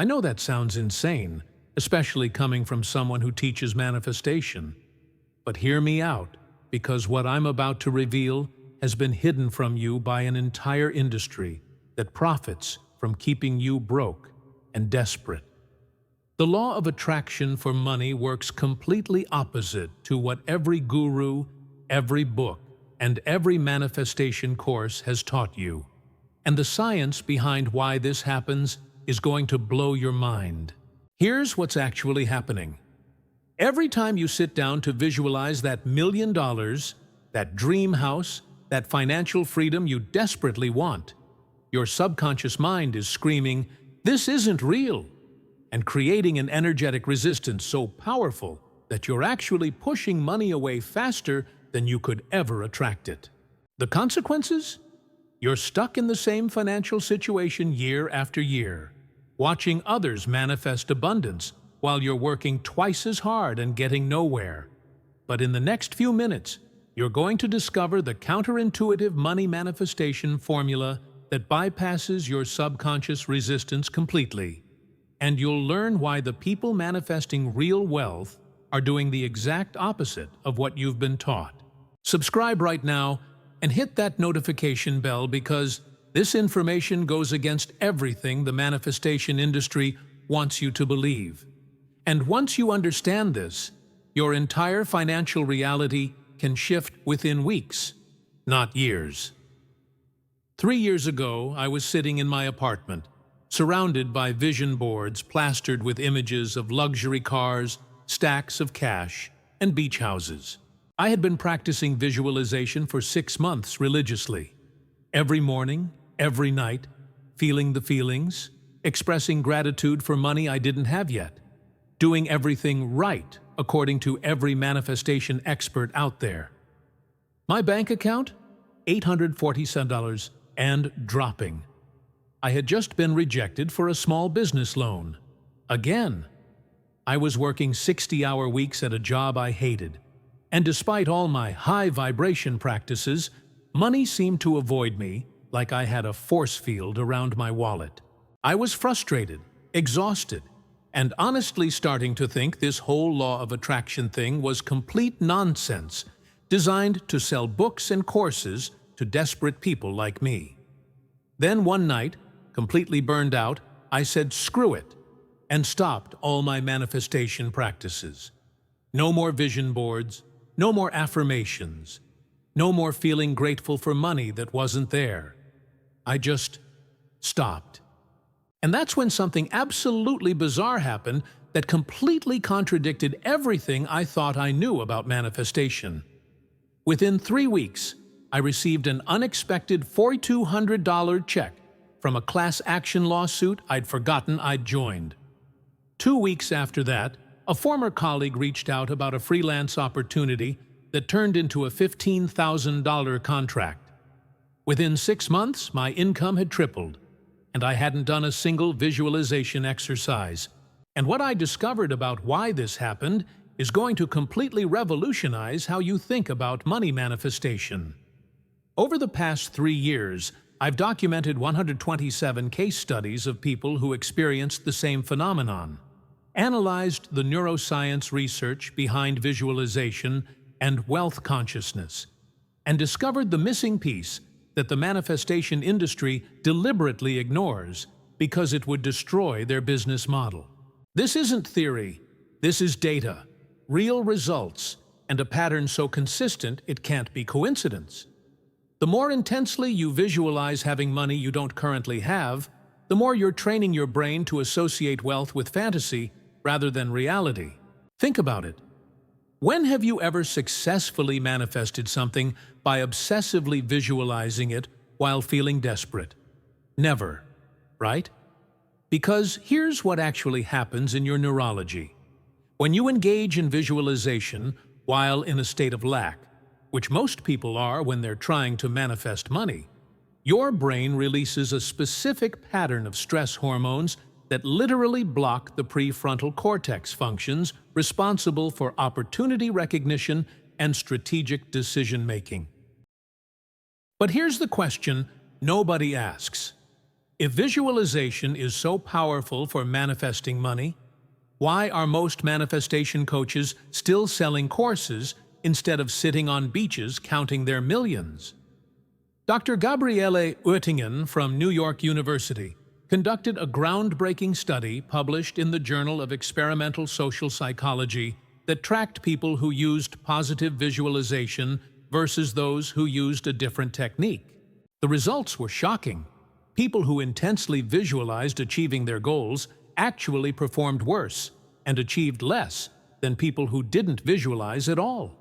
I know that sounds insane, especially coming from someone who teaches manifestation. But hear me out, because what I'm about to reveal has been hidden from you by an entire industry that profits from keeping you broke and desperate. The law of attraction for money works completely opposite to what every guru, every book, and every manifestation course has taught you. And the science behind why this happens is going to blow your mind. Here's what's actually happening. Every time you sit down to visualize that $1 million, that dream house, that financial freedom you desperately want, your subconscious mind is screaming, "This isn't real," and creating an energetic resistance so powerful that you're actually pushing money away faster than you could ever attract it. The consequences? You're stuck in the same financial situation year after year, watching others manifest abundance while you're working twice as hard and getting nowhere. But in the next few minutes, you're going to discover the counterintuitive money manifestation formula that bypasses your subconscious resistance completely. And you'll learn why the people manifesting real wealth are doing the exact opposite of what you've been taught. Subscribe right now and hit that notification bell, because this information goes against everything the manifestation industry wants you to believe. And once you understand this, your entire financial reality can shift within weeks, not years. 3 years ago, I was sitting in my apartment, surrounded by vision boards plastered with images of luxury cars, stacks of cash, and beach houses. I had been practicing visualization for 6 months religiously. Every morning, every night, feeling the feelings, expressing gratitude for money I didn't have yet, doing everything right according to every manifestation expert out there. My bank account? $847 and dropping. I had just been rejected for a small business loan. Again. I was working 60-hour weeks at a job I hated. And despite all my high vibration practices, money seemed to avoid me like I had a force field around my wallet. I was frustrated, exhausted, and honestly starting to think this whole law of attraction thing was complete nonsense, designed to sell books and courses to desperate people like me. Then one night, completely burned out, I said screw it and stopped all my manifestation practices. No more vision boards, no more affirmations, no more feeling grateful for money that wasn't there. I just stopped. And that's when something absolutely bizarre happened that completely contradicted everything I thought I knew about manifestation. Within 3 weeks, I received an unexpected $4,200 check from a class action lawsuit I'd forgotten I'd joined. 2 weeks after that, a former colleague reached out about a freelance opportunity that turned into a $15,000 contract. Within 6 months, my income had tripled, and I hadn't done a single visualization exercise. And what I discovered about why this happened is going to completely revolutionize how you think about money manifestation. Over the past 3 years, I've documented 127 case studies of people who experienced the same phenomenon, analyzed the neuroscience research behind visualization and wealth consciousness, and discovered the missing piece that the manifestation industry deliberately ignores because it would destroy their business model. This isn't theory, this is data, real results, and a pattern so consistent it can't be coincidence. The more intensely you visualize having money you don't currently have, the more you're training your brain to associate wealth with fantasy rather than reality. Think about it. When have you ever successfully manifested something by obsessively visualizing it while feeling desperate? Never, right? Because here's what actually happens in your neurology. When you engage in visualization while in a state of lack, which most people are when they're trying to manifest money, your brain releases a specific pattern of stress hormones that literally block the prefrontal cortex functions responsible for opportunity recognition and strategic decision-making. But here's the question nobody asks. If visualization is so powerful for manifesting money, why are most manifestation coaches still selling courses instead of sitting on beaches counting their millions? Dr. Gabriele Oettingen from New York University conducted a groundbreaking study published in the Journal of Experimental Social Psychology that tracked people who used positive visualization versus those who used a different technique. The results were shocking. People who intensely visualized achieving their goals actually performed worse and achieved less than people who didn't visualize at all.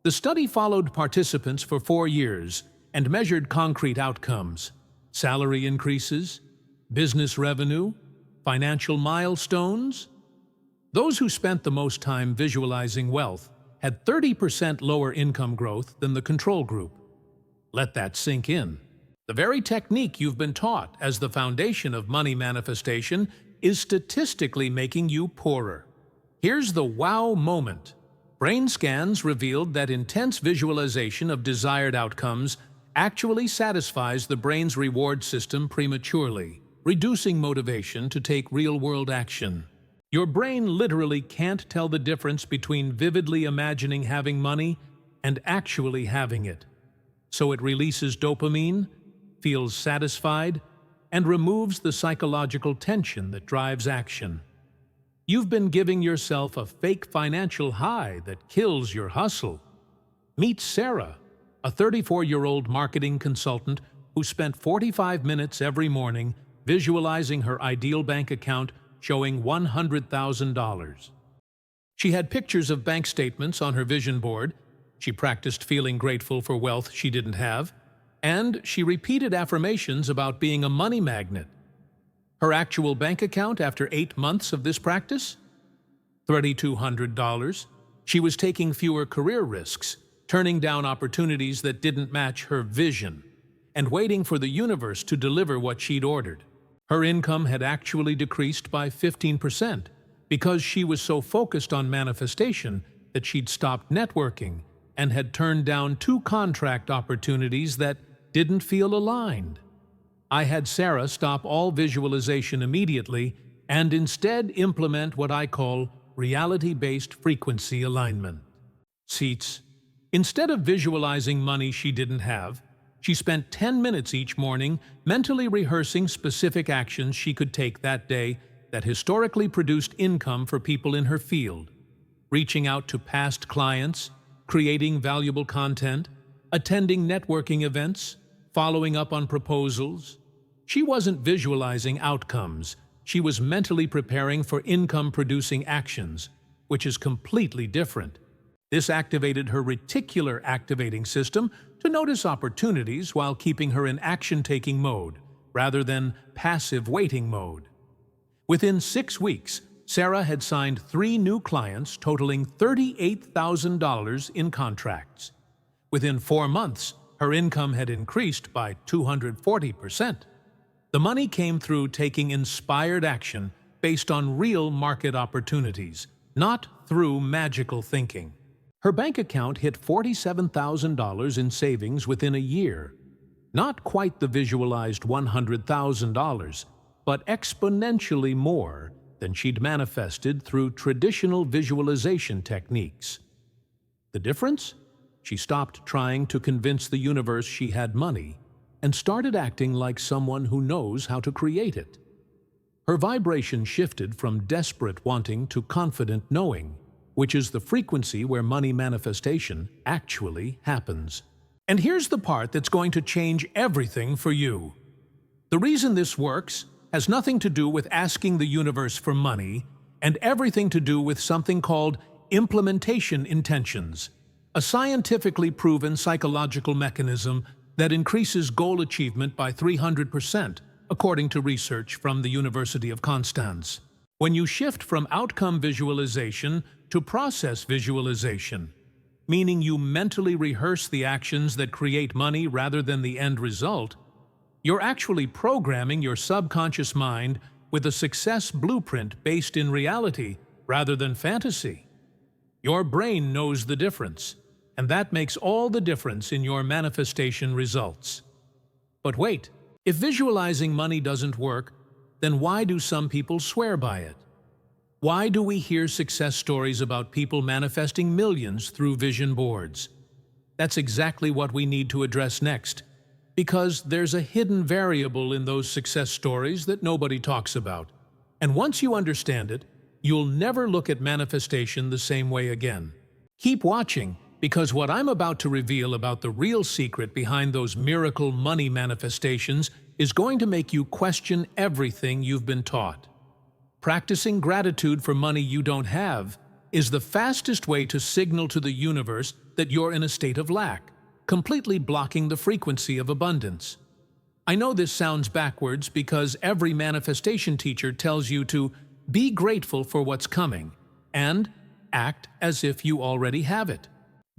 The study followed participants for 4 years and measured concrete outcomes: salary increases, business revenue, financial milestones. Those who spent the most time visualizing wealth had 30% lower income growth than the control group. Let that sink in. The very technique you've been taught as the foundation of money manifestation is statistically making you poorer. Here's the wow moment. Brain scans revealed that intense visualization of desired outcomes actually satisfies the brain's reward system prematurely, reducing motivation to take real-world action. Your brain literally can't tell the difference between vividly imagining having money and actually having it. So it releases dopamine, feels satisfied, and removes the psychological tension that drives action. You've been giving yourself a fake financial high that kills your hustle. Meet Sarah, a 34-year-old marketing consultant who spent 45 minutes every morning visualizing her ideal bank account showing $100,000. She had pictures of bank statements on her vision board, she practiced feeling grateful for wealth she didn't have, and she repeated affirmations about being a money magnet. Her actual bank account after 8 months of this practice? $3,200. She was taking fewer career risks, turning down opportunities that didn't match her vision, and waiting for the universe to deliver what she'd ordered. Her income had actually decreased by 15% because she was so focused on manifestation that she'd stopped networking and had turned down 2 contract opportunities that didn't feel aligned. I had Sarah stop all visualization immediately and instead implement what I call reality-based frequency alignment. Seats. Instead of visualizing money she didn't have, she spent 10 minutes each morning mentally rehearsing specific actions she could take that day that historically produced income for people in her field, reaching out to past clients, creating valuable content, attending networking events, following up on proposals. She wasn't visualizing outcomes, she was mentally preparing for income-producing actions, which is completely different. This activated her reticular activating system to notice opportunities while keeping her in action-taking mode, rather than passive waiting mode. Within 6 weeks, Sarah had signed 3 new clients totaling $38,000 in contracts. Within 4 months, her income had increased by 240%. The money came through taking inspired action based on real market opportunities, not through magical thinking. Her bank account hit $47,000 in savings within a year. Not quite the visualized $100,000, but exponentially more than she'd manifested through traditional visualization techniques. The difference? She stopped trying to convince the universe she had money and started acting like someone who knows how to create it. Her vibration shifted from desperate wanting to confident knowing, which is the frequency where money manifestation actually happens. And here's the part that's going to change everything for you. The reason this works has nothing to do with asking the universe for money and everything to do with something called implementation intentions, a scientifically proven psychological mechanism that increases goal achievement by 300%, according to research from the University of Constance. When you shift from outcome visualization to process visualization, meaning you mentally rehearse the actions that create money rather than the end result, you're actually programming your subconscious mind with a success blueprint based in reality rather than fantasy. Your brain knows the difference, and that makes all the difference in your manifestation results. But wait, If visualizing money doesn't work, then why do some people swear by it? Why do we hear success stories about people manifesting millions through vision boards? That's exactly what we need to address next, because there's a hidden variable in those success stories that nobody talks about. And once you understand it, you'll never look at manifestation the same way again. Keep watching, because what I'm about to reveal about the real secret behind those miracle money manifestations is going to make you question everything you've been taught. Practicing gratitude for money you don't have is the fastest way to signal to the universe that you're in a state of lack, completely blocking the frequency of abundance. I know this sounds backwards because every manifestation teacher tells you to be grateful for what's coming and act as if you already have it.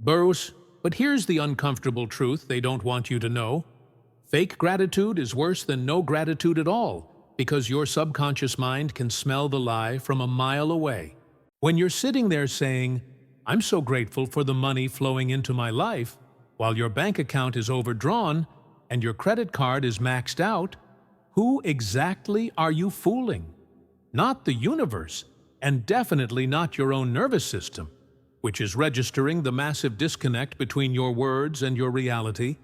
Bruce, but here's the uncomfortable truth they don't want you to know. Fake gratitude is worse than no gratitude at all, because your subconscious mind can smell the lie from a mile away. When you're sitting there saying, "I'm so grateful for the money flowing into my life," while your bank account is overdrawn and your credit card is maxed out, who exactly are you fooling? Not the universe, and definitely not your own nervous system, which is registering the massive disconnect between your words and your reality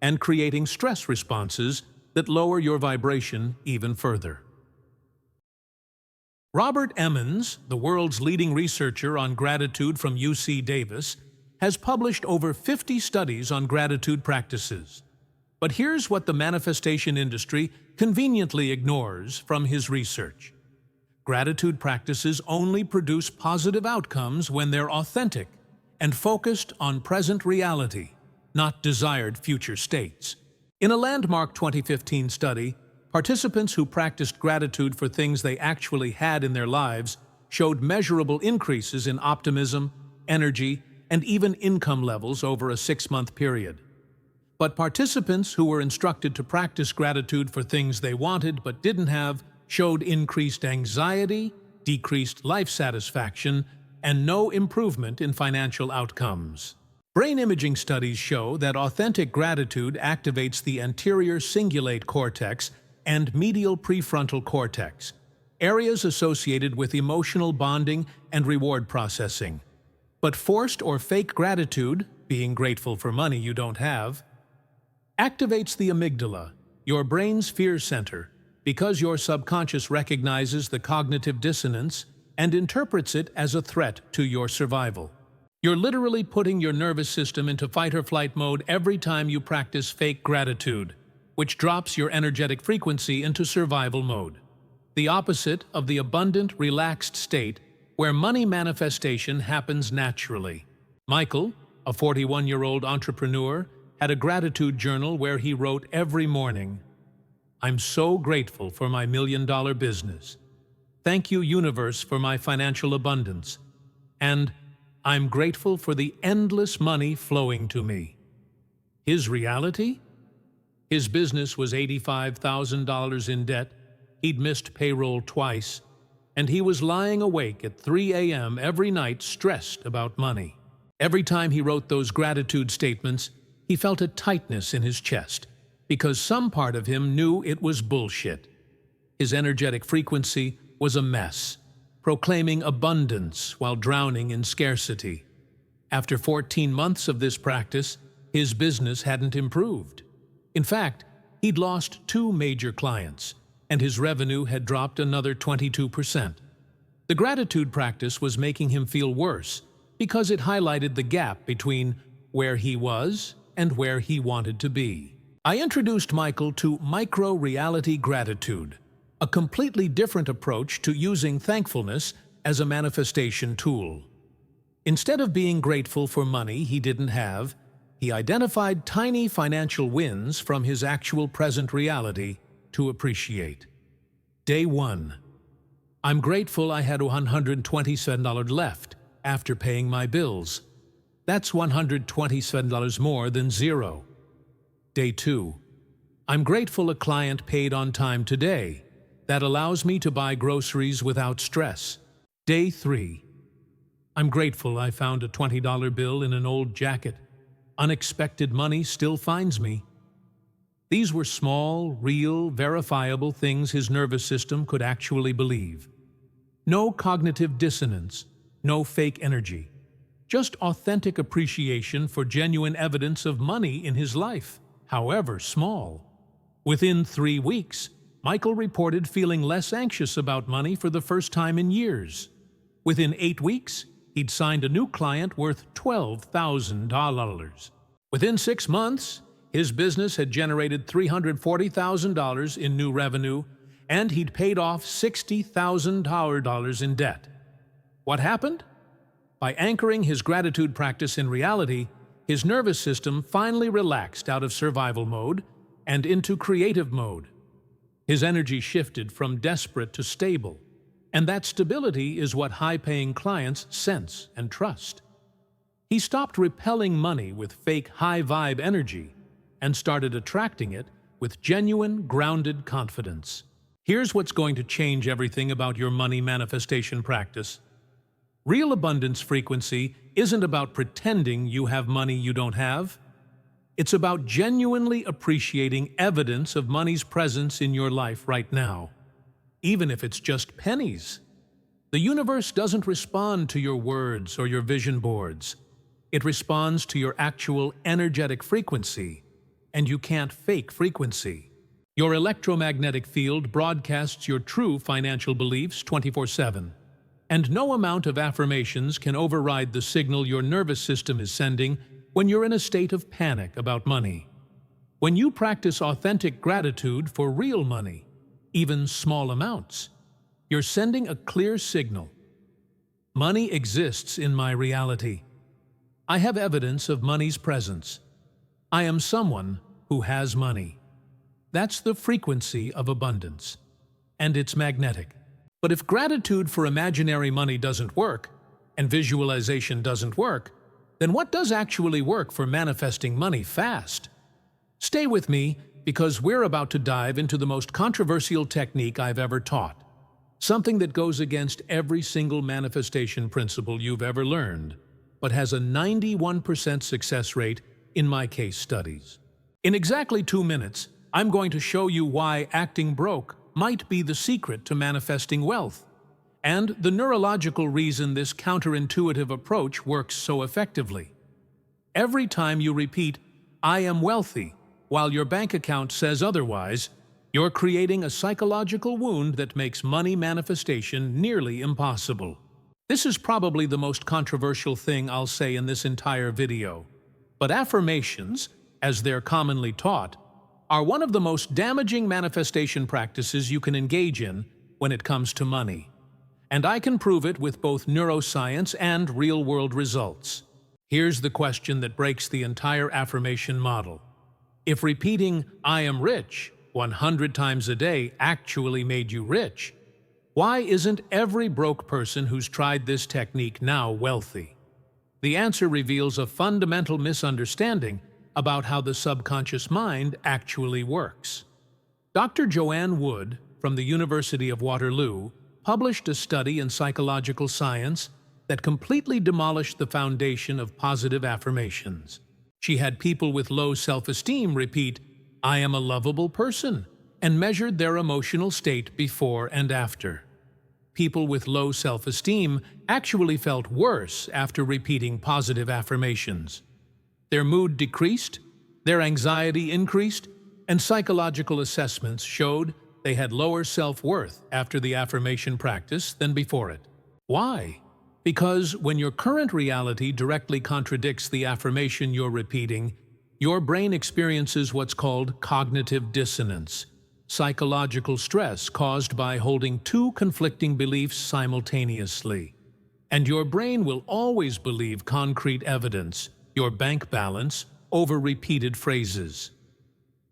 and creating stress responses that lower your vibration even further. Robert Emmons, the world's leading researcher on gratitude from UC Davis, has published over 50 studies on gratitude practices. But here's what the manifestation industry conveniently ignores from his research. Gratitude practices only produce positive outcomes when they're authentic and focused on present reality, not desired future states. In a landmark 2015 study, participants who practiced gratitude for things they actually had in their lives showed measurable increases in optimism, energy, and even income levels over a 6-month period. But participants who were instructed to practice gratitude for things they wanted but didn't have showed increased anxiety, decreased life satisfaction, and no improvement in financial outcomes. Brain imaging studies show that authentic gratitude activates the anterior cingulate cortex and medial prefrontal cortex, areas associated with emotional bonding and reward processing. But forced or fake gratitude, being grateful for money you don't have, activates the amygdala, your brain's fear center, because your subconscious recognizes the cognitive dissonance and interprets it as a threat to your survival. You're literally putting your nervous system into fight-or-flight mode every time you practice fake gratitude, which drops your energetic frequency into survival mode. The opposite of the abundant, relaxed state where money manifestation happens naturally. Michael, a 41-year-old entrepreneur, had a gratitude journal where he wrote every morning, "I'm so grateful for my $1 million business. Thank you, universe, for my financial abundance. And I'm grateful for the endless money flowing to me." His reality? His business was $85,000 in debt, he'd missed payroll twice, and he was lying awake at 3 a.m. every night stressed about money. Every time he wrote those gratitude statements, he felt a tightness in his chest, because some part of him knew it was bullshit. His energetic frequency was a mess, proclaiming abundance while drowning in scarcity. After 14 months of this practice, his business hadn't improved. In fact, he'd lost 2 major clients, and his revenue had dropped another 22%. The gratitude practice was making him feel worse because it highlighted the gap between where he was and where he wanted to be. I introduced Michael to micro-reality gratitude, a completely different approach to using thankfulness as a manifestation tool. Instead of being grateful for money he didn't have, he identified tiny financial wins from his actual present reality to appreciate. Day 1. I'm grateful I had $127 left after paying my bills. That's $127 more than zero. Day 2. I'm grateful a client paid on time today. That allows me to buy groceries without stress. Day 3. I'm grateful I found a $20 bill in an old jacket. Unexpected money still finds me. These were small, real, verifiable things his nervous system could actually believe. No cognitive dissonance, no fake energy. Just authentic appreciation for genuine evidence of money in his life, however small. Within 3 weeks, Michael reported feeling less anxious about money for the first time in years. Within 8 weeks, he'd signed a new client worth $12,000. Within 6 months, his business had generated $340,000 in new revenue, and he'd paid off $60,000 in debt. What happened? By anchoring his gratitude practice in reality, his nervous system finally relaxed out of survival mode and into creative mode. His energy shifted from desperate to stable, and that stability is what high-paying clients sense and trust. He stopped repelling money with fake high-vibe energy and started attracting it with genuine, grounded confidence. Here's what's going to change everything about your money manifestation practice. Real abundance frequency isn't about pretending you have money you don't have. It's about genuinely appreciating evidence of money's presence in your life right now, even if it's just pennies. The universe doesn't respond to your words or your vision boards. It responds to your actual energetic frequency, and you can't fake frequency. Your electromagnetic field broadcasts your true financial beliefs 24/7. And no amount of affirmations can override the signal your nervous system is sending when you're in a state of panic about money. When you practice authentic gratitude for real money, even small amounts, you're sending a clear signal. Money exists in my reality. I have evidence of money's presence. I am someone who has money. That's the frequency of abundance, and it's magnetic. But if gratitude for imaginary money doesn't work, and visualization doesn't work, then what does actually work for manifesting money fast? Stay with me, because we're about to dive into the most controversial technique I've ever taught. Something that goes against every single manifestation principle you've ever learned, but has a 91% success rate in my case studies. In exactly 2 minutes, I'm going to show you why acting broke might be the secret to manifesting wealth, and the neurological reason this counterintuitive approach works so effectively. Every time you repeat, "I am wealthy," while your bank account says otherwise, you're creating a psychological wound that makes money manifestation nearly impossible. This is probably the most controversial thing I'll say in this entire video, but affirmations, as they're commonly taught, are one of the most damaging manifestation practices you can engage in when it comes to money. And I can prove it with both neuroscience and real-world results. Here's the question that breaks the entire affirmation model. If repeating, "I am rich," 100 times a day actually made you rich, why isn't every broke person who's tried this technique now wealthy? The answer reveals a fundamental misunderstanding about how the subconscious mind actually works. Dr. Joanne Wood, from the University of Waterloo, published a study in Psychological Science that completely demolished the foundation of positive affirmations. She had people with low self-esteem repeat, "I am a lovable person," and measured their emotional state before and after. People with low self-esteem actually felt worse after repeating positive affirmations. Their mood decreased, their anxiety increased, and psychological assessments showed they had lower self-worth after the affirmation practice than before it. Why? Because when your current reality directly contradicts the affirmation you're repeating, your brain experiences what's called cognitive dissonance, psychological stress caused by holding two conflicting beliefs simultaneously. And your brain will always believe concrete evidence, your bank balance, over repeated phrases.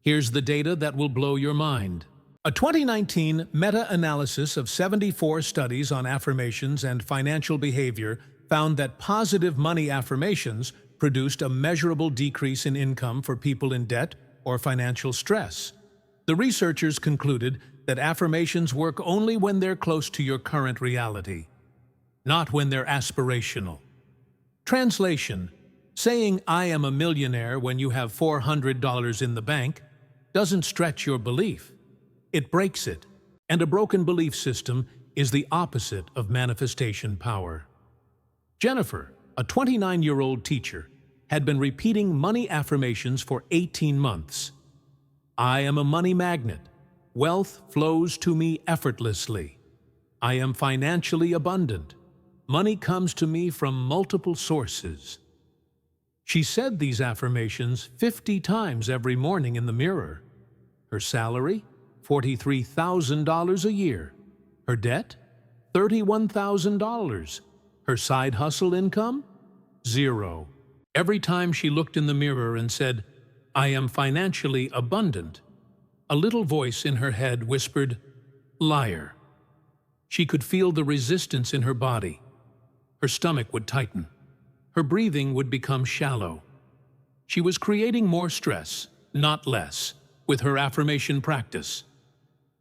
Here's the data that will blow your mind. A 2019 meta-analysis of 74 studies on affirmations and financial behavior found that positive money affirmations produced a measurable decrease in income for people in debt or financial stress. The researchers concluded that affirmations work only when they're close to your current reality, not when they're aspirational. Translation: saying "I am a millionaire" when you have $400 in the bank doesn't stretch your belief. It breaks it. And a broken belief system is the opposite of manifestation power. Jennifer, a 29-year-old teacher, had been repeating money affirmations for 18 months. I am a money magnet. Wealth flows to me effortlessly. I am financially abundant. Money comes to me from multiple sources. She said these affirmations 50 times every morning in the mirror. Her salary? $43,000 a year. Her debt? $31,000. Her side hustle income? 0. Every time she looked in the mirror and said, I am financially abundant, a little voice in her head whispered, liar. She could feel the resistance in her body. Her stomach would tighten. Her breathing would become shallow. She was creating more stress, not less, with her affirmation practice.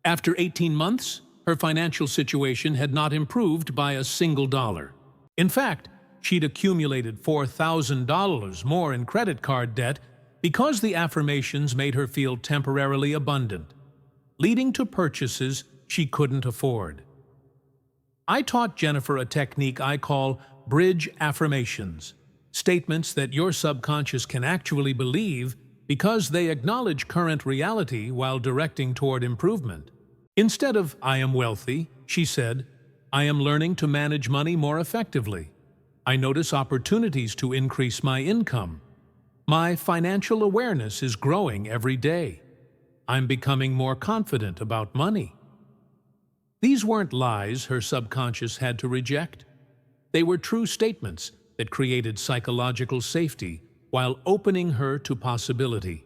After 18 months, her financial situation had not improved by a single dollar. In fact, she'd accumulated $4,000 more in credit card debt because the affirmations made her feel temporarily abundant, leading to purchases she couldn't afford. I taught Jennifer a technique I call bridge affirmations, statements that your subconscious can actually believe because they acknowledge current reality while directing toward improvement. Instead of, I am wealthy, she said, I am learning to manage money more effectively. I notice opportunities to increase my income. My financial awareness is growing every day. I'm becoming more confident about money. These weren't lies her subconscious had to reject. They were true statements that created psychological safety while opening her to possibility.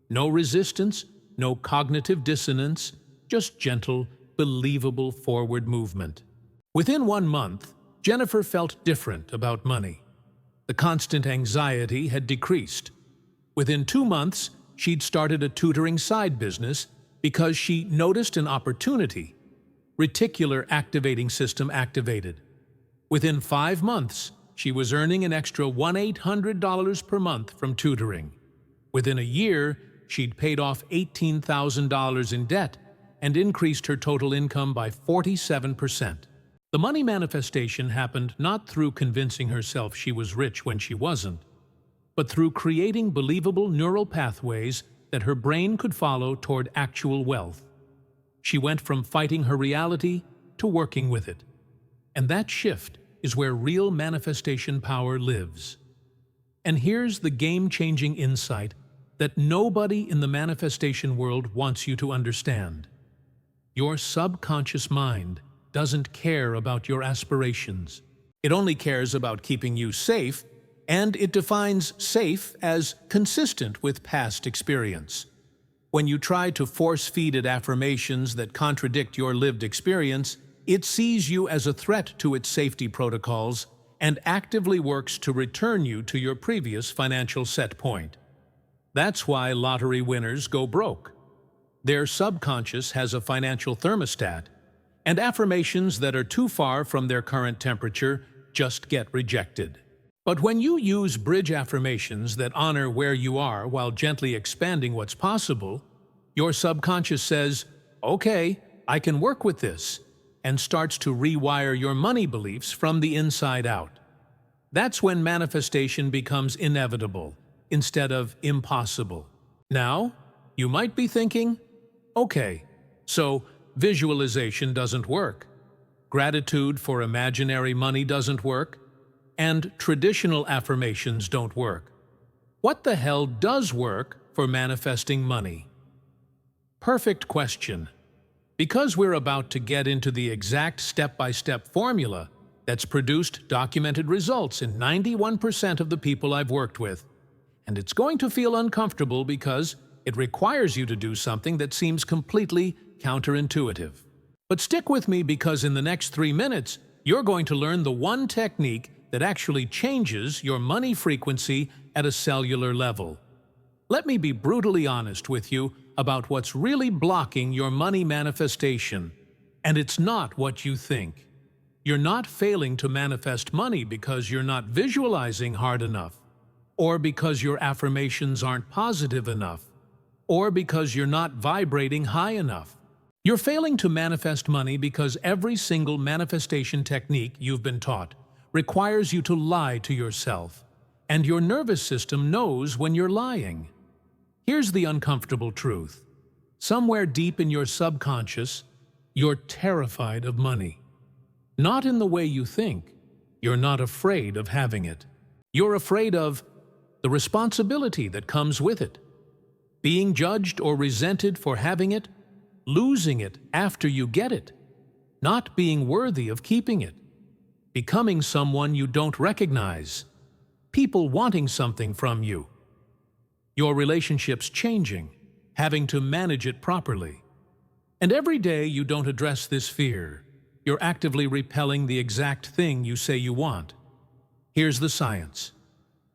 No resistance, no cognitive dissonance, just gentle, believable forward movement. Within 1 month, Jennifer felt different about money. The constant anxiety had decreased. Within 2 months, she'd started a tutoring side business because she noticed an opportunity. Reticular activating system activated. Within 5 months, she was earning an extra $1,800 per month from tutoring. Within a year, she'd paid off $18,000 in debt and increased her total income by 47%. The money manifestation happened not through convincing herself she was rich when she wasn't, but through creating believable neural pathways that her brain could follow toward actual wealth. She went from fighting her reality to working with it. And that shift is where real manifestation power lives. And here's the game-changing insight that nobody in the manifestation world wants you to understand. Your subconscious mind doesn't care about your aspirations. It only cares about keeping you safe, and it defines safe as consistent with past experience. When you try to force-feed it affirmations that contradict your lived experience, it sees you as a threat to its safety protocols and actively works to return you to your previous financial set point. That's why lottery winners go broke. Their subconscious has a financial thermostat, and affirmations that are too far from their current temperature just get rejected. But when you use bridge affirmations that honor where you are while gently expanding what's possible, your subconscious says, okay, I can work with this, and starts to rewire your money beliefs from the inside out. That's when manifestation becomes inevitable instead of impossible. Now, you might be thinking, okay, so visualization doesn't work, gratitude for imaginary money doesn't work, and traditional affirmations don't work. What the hell does work for manifesting money? Perfect question. Because we're about to get into the exact step-by-step formula that's produced documented results in 91% of the people I've worked with. And it's going to feel uncomfortable because it requires you to do something that seems completely counterintuitive. But stick with me because in the next 3 minutes, you're going to learn the one technique that actually changes your money frequency at a cellular level. Let me be brutally honest with you about what's really blocking your money manifestation. And it's not what you think. You're not failing to manifest money because you're not visualizing hard enough, or because your affirmations aren't positive enough. or because you're not vibrating high enough. You're failing to manifest money because every single manifestation technique you've been taught requires you to lie to yourself, and your nervous system knows when you're lying. Here's the uncomfortable truth. Somewhere deep in your subconscious, you're terrified of money. Not in the way you think. You're not afraid of having it. You're afraid of the responsibility that comes with it. Being judged or resented for having it, losing it after you get it, not being worthy of keeping it, becoming someone you don't recognize, people wanting something from you, your relationships changing, having to manage it properly. And every day you don't address this fear, you're actively repelling the exact thing you say you want. Here's the science.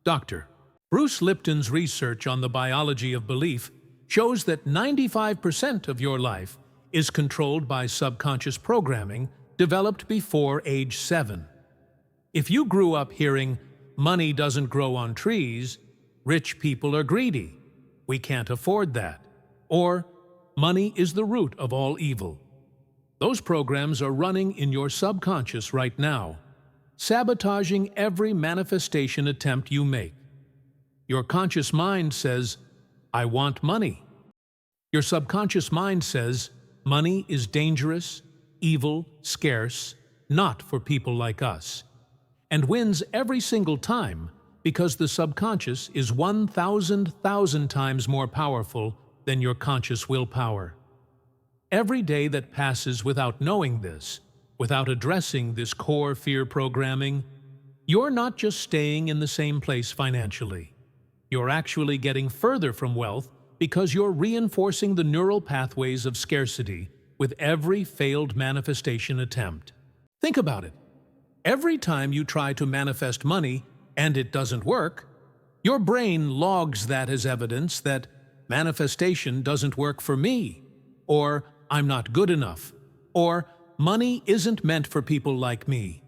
Dr. Bruce Lipton's research on the biology of belief shows that 95% of your life is controlled by subconscious programming developed before age 7. If you grew up hearing, "Money doesn't grow on trees," "Rich people are greedy," "We can't afford that," or "Money is the root of all evil," those programs are running in your subconscious right now, sabotaging every manifestation attempt you make. Your conscious mind says, "I want money." Your subconscious mind says, "Money is dangerous, evil, scarce, not for people like us," and wins every single time because the subconscious is 1,000,000 times more powerful than your conscious willpower. Every day that passes without knowing this, without addressing this core fear programming, you're not just staying in the same place financially. You're actually getting further from wealth because you're reinforcing the neural pathways of scarcity with every failed manifestation attempt. Think about it. Every time you try to manifest money and it doesn't work, your brain logs that as evidence that manifestation doesn't work for me, or I'm not good enough, or money isn't meant for people like me.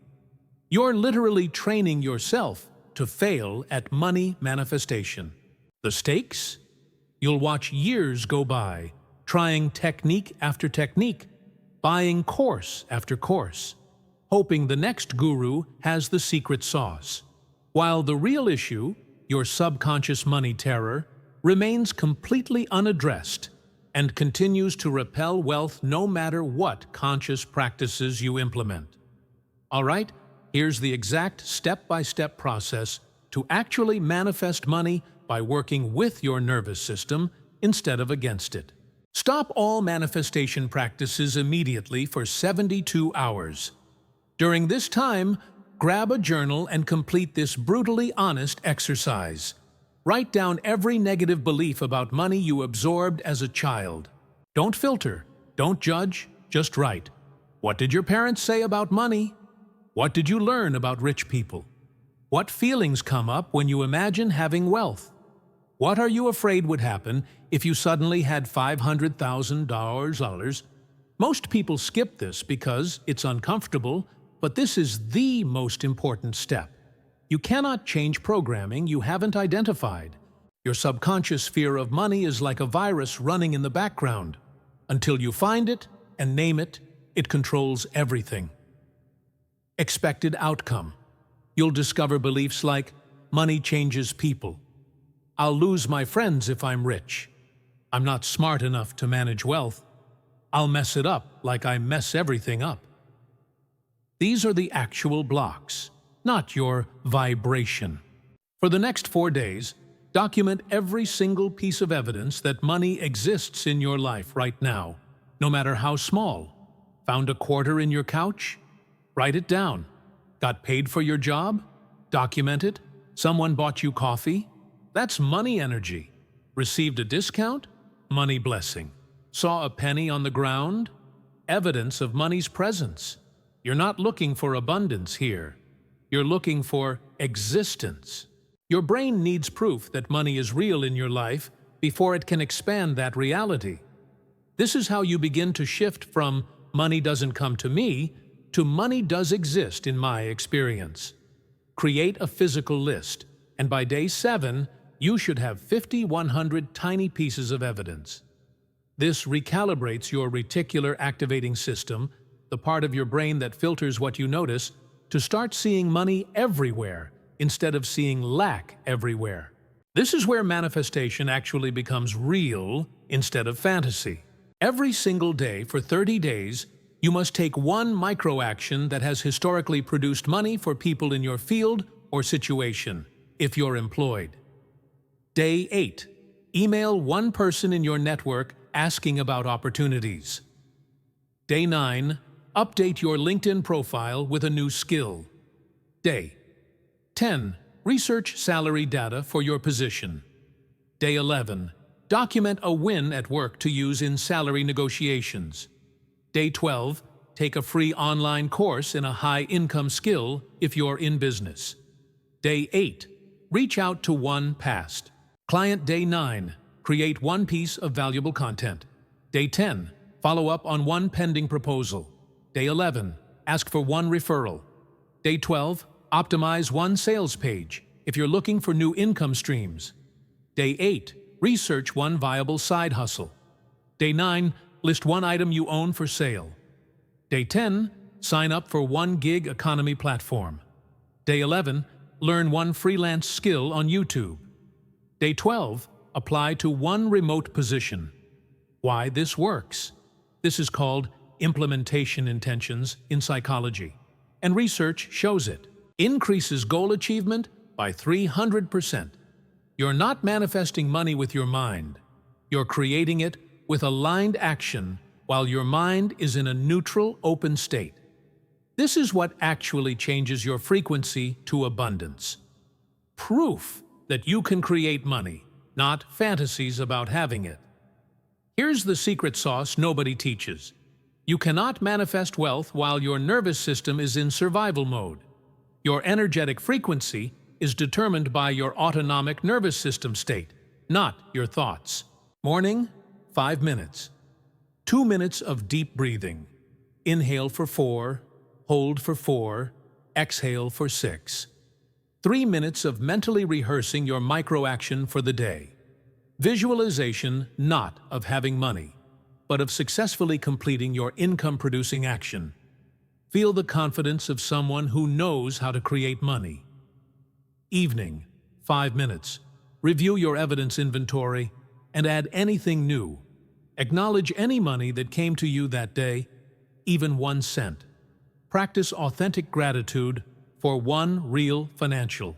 You're literally training yourself to fail at money manifestation. The stakes? You'll watch years go by, trying technique after technique, buying course after course, hoping the next guru has the secret sauce, while the real issue, your subconscious money terror, remains completely unaddressed and continues to repel wealth no matter what conscious practices you implement. All right, here's the exact step-by-step process to actually manifest money by working with your nervous system instead of against it. Stop all manifestation practices immediately for 72 hours. During this time, grab a journal and complete this brutally honest exercise. Write down every negative belief about money you absorbed as a child. Don't filter, don't judge, just write. What did your parents say about money? What did you learn about rich people? What feelings come up when you imagine having wealth? What are you afraid would happen if you suddenly had $500,000? Most people skip this because it's uncomfortable, but this is the most important step. You cannot change programming you haven't identified. Your subconscious fear of money is like a virus running in the background. Until you find it and name it, it controls everything. Expected outcome. You'll discover beliefs like, "Money changes people," "I'll lose my friends if I'm rich," "I'm not smart enough to manage wealth," "I'll mess it up like I mess everything up." These are the actual blocks, not your vibration. For the next 4 days, document every single piece of evidence that money exists in your life right now, no matter how small. Found a quarter in your couch? Write it down. Got paid for your job? Document it. Someone bought you coffee? That's money energy. Received a discount? Money blessing. Saw a penny on the ground? Evidence of money's presence. You're not looking for abundance here. You're looking for existence. Your brain needs proof that money is real in your life before it can expand that reality. This is how you begin to shift from "money doesn't come to me" to "money does exist in my experience." Create a physical list, and by day 7, you should have 5,100 tiny pieces of evidence. This recalibrates your reticular activating system, the part of your brain that filters what you notice, to start seeing money everywhere instead of seeing lack everywhere. This is where manifestation actually becomes real instead of fantasy. Every single day for 30 days, you must take one micro-action that has historically produced money for people in your field or situation, if you're employed. Day 8. Email one person in your network asking about opportunities. Day 9. Update your LinkedIn profile with a new skill. Day 10. Research salary data for your position. Day 11. Document a win at work to use in salary negotiations. Day 12. Take a free online course in a high-income skill if you're in business. Day 8. Reach out to one past client. Day 9. Create one piece of valuable content. Day 10. Follow up on one pending proposal. Day 11. Ask for one referral. Day 12. Optimize one sales page if you're looking for new income streams. Day 8. Research one viable side hustle. Day 9. List one item you own for sale. Day 10. Sign up for one gig economy platform. Day 11. Learn one freelance skill on YouTube. Day 12. Apply to one remote position. Why this works? This is called implementation intentions in psychology, and research shows it increases goal achievement by 300%. You're not manifesting money with your mind. You're creating it with aligned action while your mind is in a neutral, open state. This is what actually changes your frequency to abundance. Proof that you can create money, not fantasies about having it. Here's the secret sauce nobody teaches. You cannot manifest wealth while your nervous system is in survival mode. Your energetic frequency is determined by your autonomic nervous system state, not your thoughts. Morning, 5 minutes. 2 minutes of deep breathing. Inhale for 4, hold for 4, exhale for 6. 3 minutes of mentally rehearsing your micro-action for the day. Visualization not of having money, but of successfully completing your income-producing action. Feel the confidence of someone who knows how to create money. Evening, 5 minutes. Review your evidence inventory and add anything new. Acknowledge any money that came to you that day, even 1 cent. Practice authentic gratitude for one real financial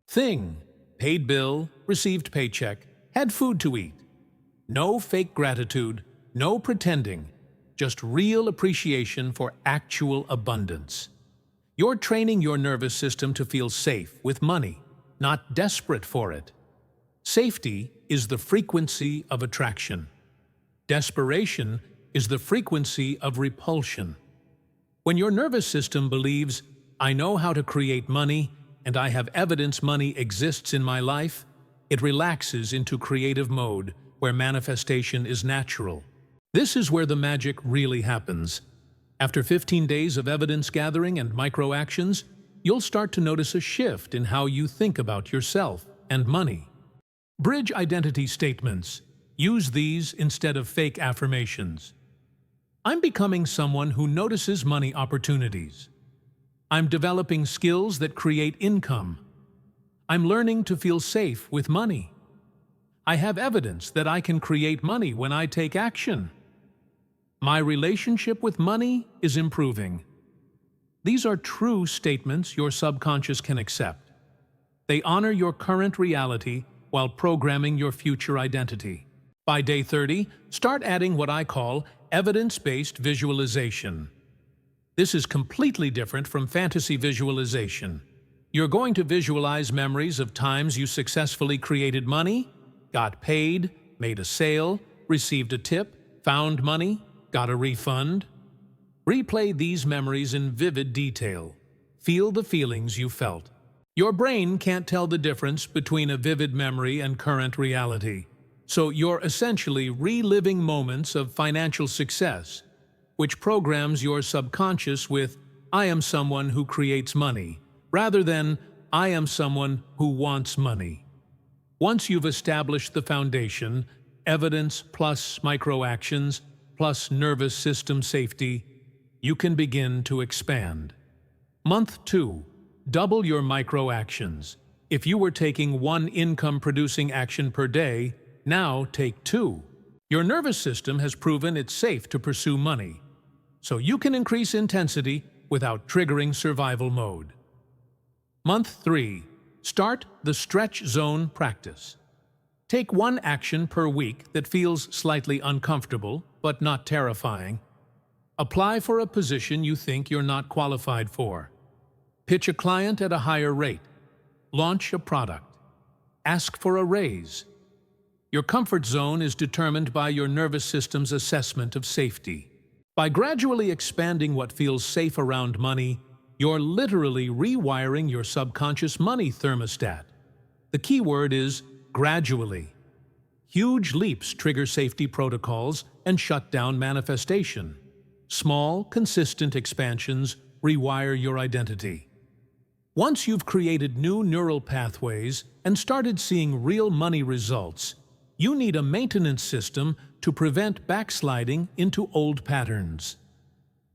thing. Paid bill, received paycheck, had food to eat. No fake gratitude, no pretending, just real appreciation for actual abundance. You're training your nervous system to feel safe with money, not desperate for it. Safety is the frequency of attraction. Desperation is the frequency of repulsion. When your nervous system believes, I know how to create money and I have evidence money exists in my life, it relaxes into creative mode where manifestation is natural. This is where the magic really happens. After 15 days of evidence gathering and micro-actions, you'll start to notice a shift in how you think about yourself and money. Bridge identity statements. Use these instead of fake affirmations. I'm becoming someone who notices money opportunities. I'm developing skills that create income. I'm learning to feel safe with money. I have evidence that I can create money when I take action. My relationship with money is improving. These are true statements your subconscious can accept. They honor your current reality while programming your future identity. By day 30, start adding what I call evidence-based visualization. This is completely different from fantasy visualization. You're going to visualize memories of times you successfully created money, got paid, made a sale, received a tip, found money, got a refund. Replay these memories in vivid detail. Feel the feelings you felt. Your brain can't tell the difference between a vivid memory and current reality. So you're essentially reliving moments of financial success, which programs your subconscious with, I am someone who creates money, rather than, I am someone who wants money. Once you've established the foundation, evidence plus micro-actions plus nervous system safety, you can begin to expand. Month 2. Double your micro-actions. If you were taking 1 income-producing action per day, now take 2. Your nervous system has proven it's safe to pursue money, so you can increase intensity without triggering survival mode. Month 3. Start the stretch zone practice. Take 1 action per week that feels slightly uncomfortable, but not terrifying. Apply for a position you think you're not qualified for. Pitch a client at a higher rate. Launch a product. Ask for a raise. Your comfort zone is determined by your nervous system's assessment of safety. By gradually expanding what feels safe around money, you're literally rewiring your subconscious money thermostat. The key word is gradually. Huge leaps trigger safety protocols and shut down manifestation. Small, consistent expansions rewire your identity. Once you've created new neural pathways and started seeing real money results, you need a maintenance system to prevent backsliding into old patterns.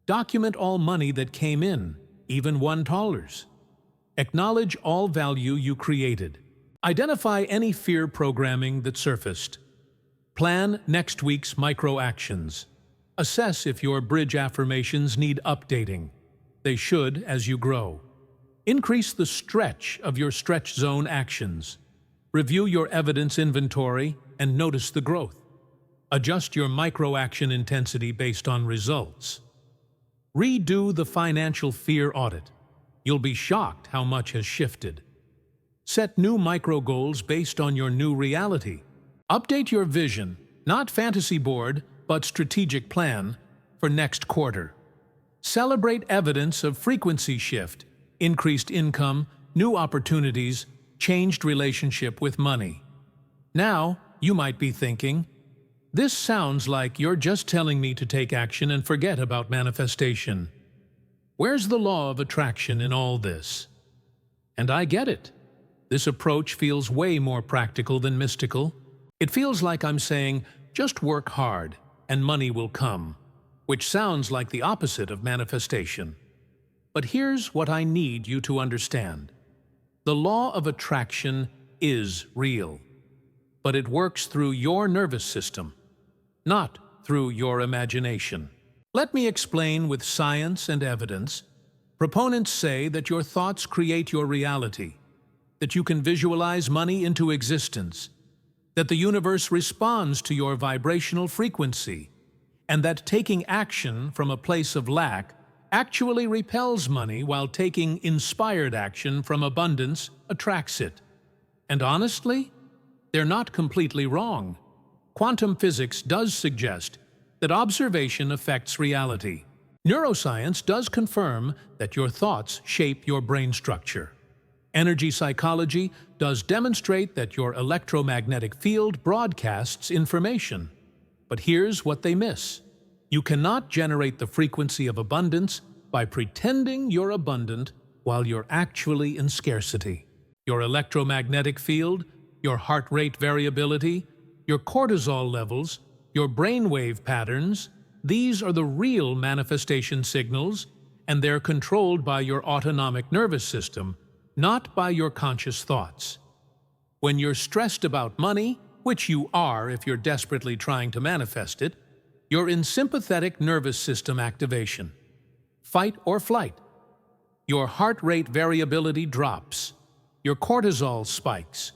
Document all money that came in, even $1. Acknowledge all value you created. Identify any fear programming that surfaced. Plan next week's micro-actions. Assess if your bridge affirmations need updating. They should as you grow. Increase the stretch of your stretch zone actions. Review your evidence inventory and notice the growth. Adjust your micro-action intensity based on results. Redo the financial fear audit. You'll be shocked how much has shifted. Set new micro-goals based on your new reality. Update your vision, not fantasy board, but strategic plan, for next quarter. Celebrate evidence of frequency shift, increased income, new opportunities, changed relationship with money. Now, you might be thinking, this sounds like you're just telling me to take action and forget about manifestation. Where's the law of attraction in all this? And I get it. This approach feels way more practical than mystical. It feels like I'm saying, just work hard and money will come, which sounds like the opposite of manifestation. But here's what I need you to understand. The law of attraction is real, but it works through your nervous system, not through your imagination. Let me explain with science and evidence. Proponents say that your thoughts create your reality, that you can visualize money into existence, that the universe responds to your vibrational frequency, and that taking action from a place of lack actually repels money while taking inspired action from abundance attracts it. And honestly, they're not completely wrong. Quantum physics does suggest that observation affects reality. Neuroscience does confirm that your thoughts shape your brain structure. Energy psychology does demonstrate that your electromagnetic field broadcasts information. But here's what they miss. You cannot generate the frequency of abundance by pretending you're abundant while you're actually in scarcity. Your electromagnetic field, your heart rate variability, your cortisol levels, your brainwave patterns, these are the real manifestation signals, and they're controlled by your autonomic nervous system, not by your conscious thoughts. When you're stressed about money, which you are if you're desperately trying to manifest it, you're in sympathetic nervous system activation. Fight or flight. Your heart rate variability drops. Your cortisol spikes.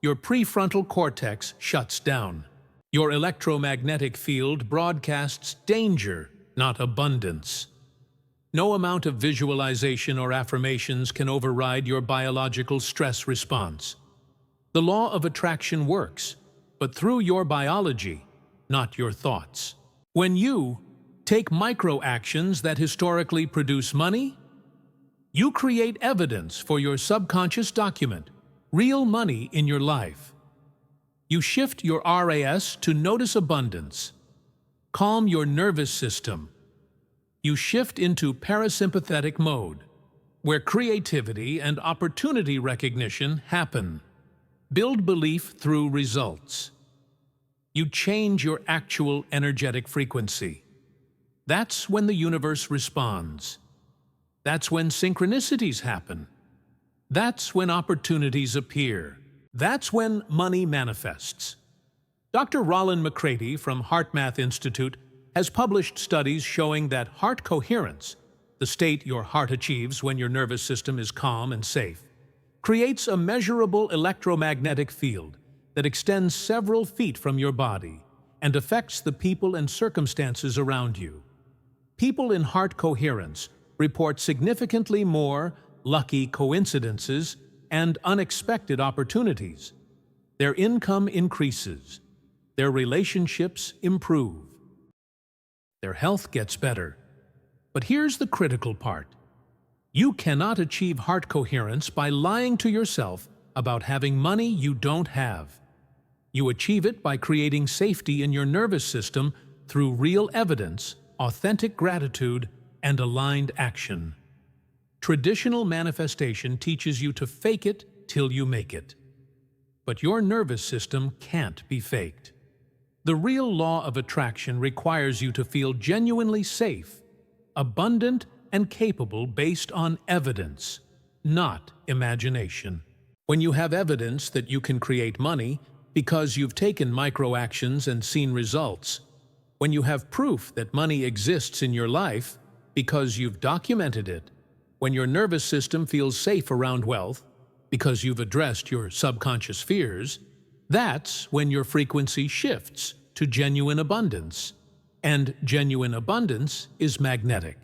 Your prefrontal cortex shuts down. Your electromagnetic field broadcasts danger, not abundance. No amount of visualization or affirmations can override your biological stress response. The law of attraction works, but through your biology, not your thoughts. When you take micro-actions that historically produce money, you create evidence for your subconscious document, real money in your life. You shift your RAS to notice abundance. Calm your nervous system. You shift into parasympathetic mode, where creativity and opportunity recognition happen. Build belief through results. You change your actual energetic frequency. That's when the universe responds. That's when synchronicities happen. That's when opportunities appear. That's when money manifests. Dr. Rollin McCready from HeartMath Institute has published studies showing that heart coherence, the state your heart achieves when your nervous system is calm and safe, creates a measurable electromagnetic field that extends several feet from your body and affects the people and circumstances around you. People in heart coherence report significantly more lucky coincidences and unexpected opportunities. Their income increases. Their relationships improve. Their health gets better. But here's the critical part. You cannot achieve heart coherence by lying to yourself about having money you don't have. You achieve it by creating safety in your nervous system through real evidence, authentic gratitude, and aligned action. Traditional manifestation teaches you to fake it till you make it. But your nervous system can't be faked. The real law of attraction requires you to feel genuinely safe, abundant, and capable based on evidence, not imagination. When you have evidence that you can create money because you've taken micro-actions and seen results, when you have proof that money exists in your life because you've documented it, when your nervous system feels safe around wealth because you've addressed your subconscious fears, that's when your frequency shifts to genuine abundance. And genuine abundance is magnetic.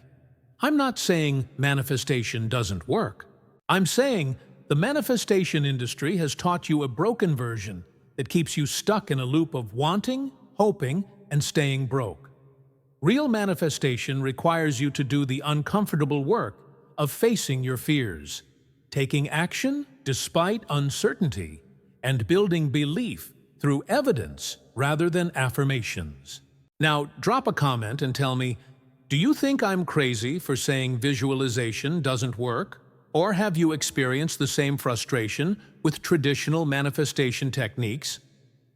I'm not saying manifestation doesn't work. I'm saying the manifestation industry has taught you a broken version that keeps you stuck in a loop of wanting, hoping, and staying broke. Real manifestation requires you to do the uncomfortable work of facing your fears, taking action despite uncertainty, and building belief through evidence rather than affirmations. Now, drop a comment and tell me, do you think I'm crazy for saying visualization doesn't work? Or have you experienced the same frustration with traditional manifestation techniques?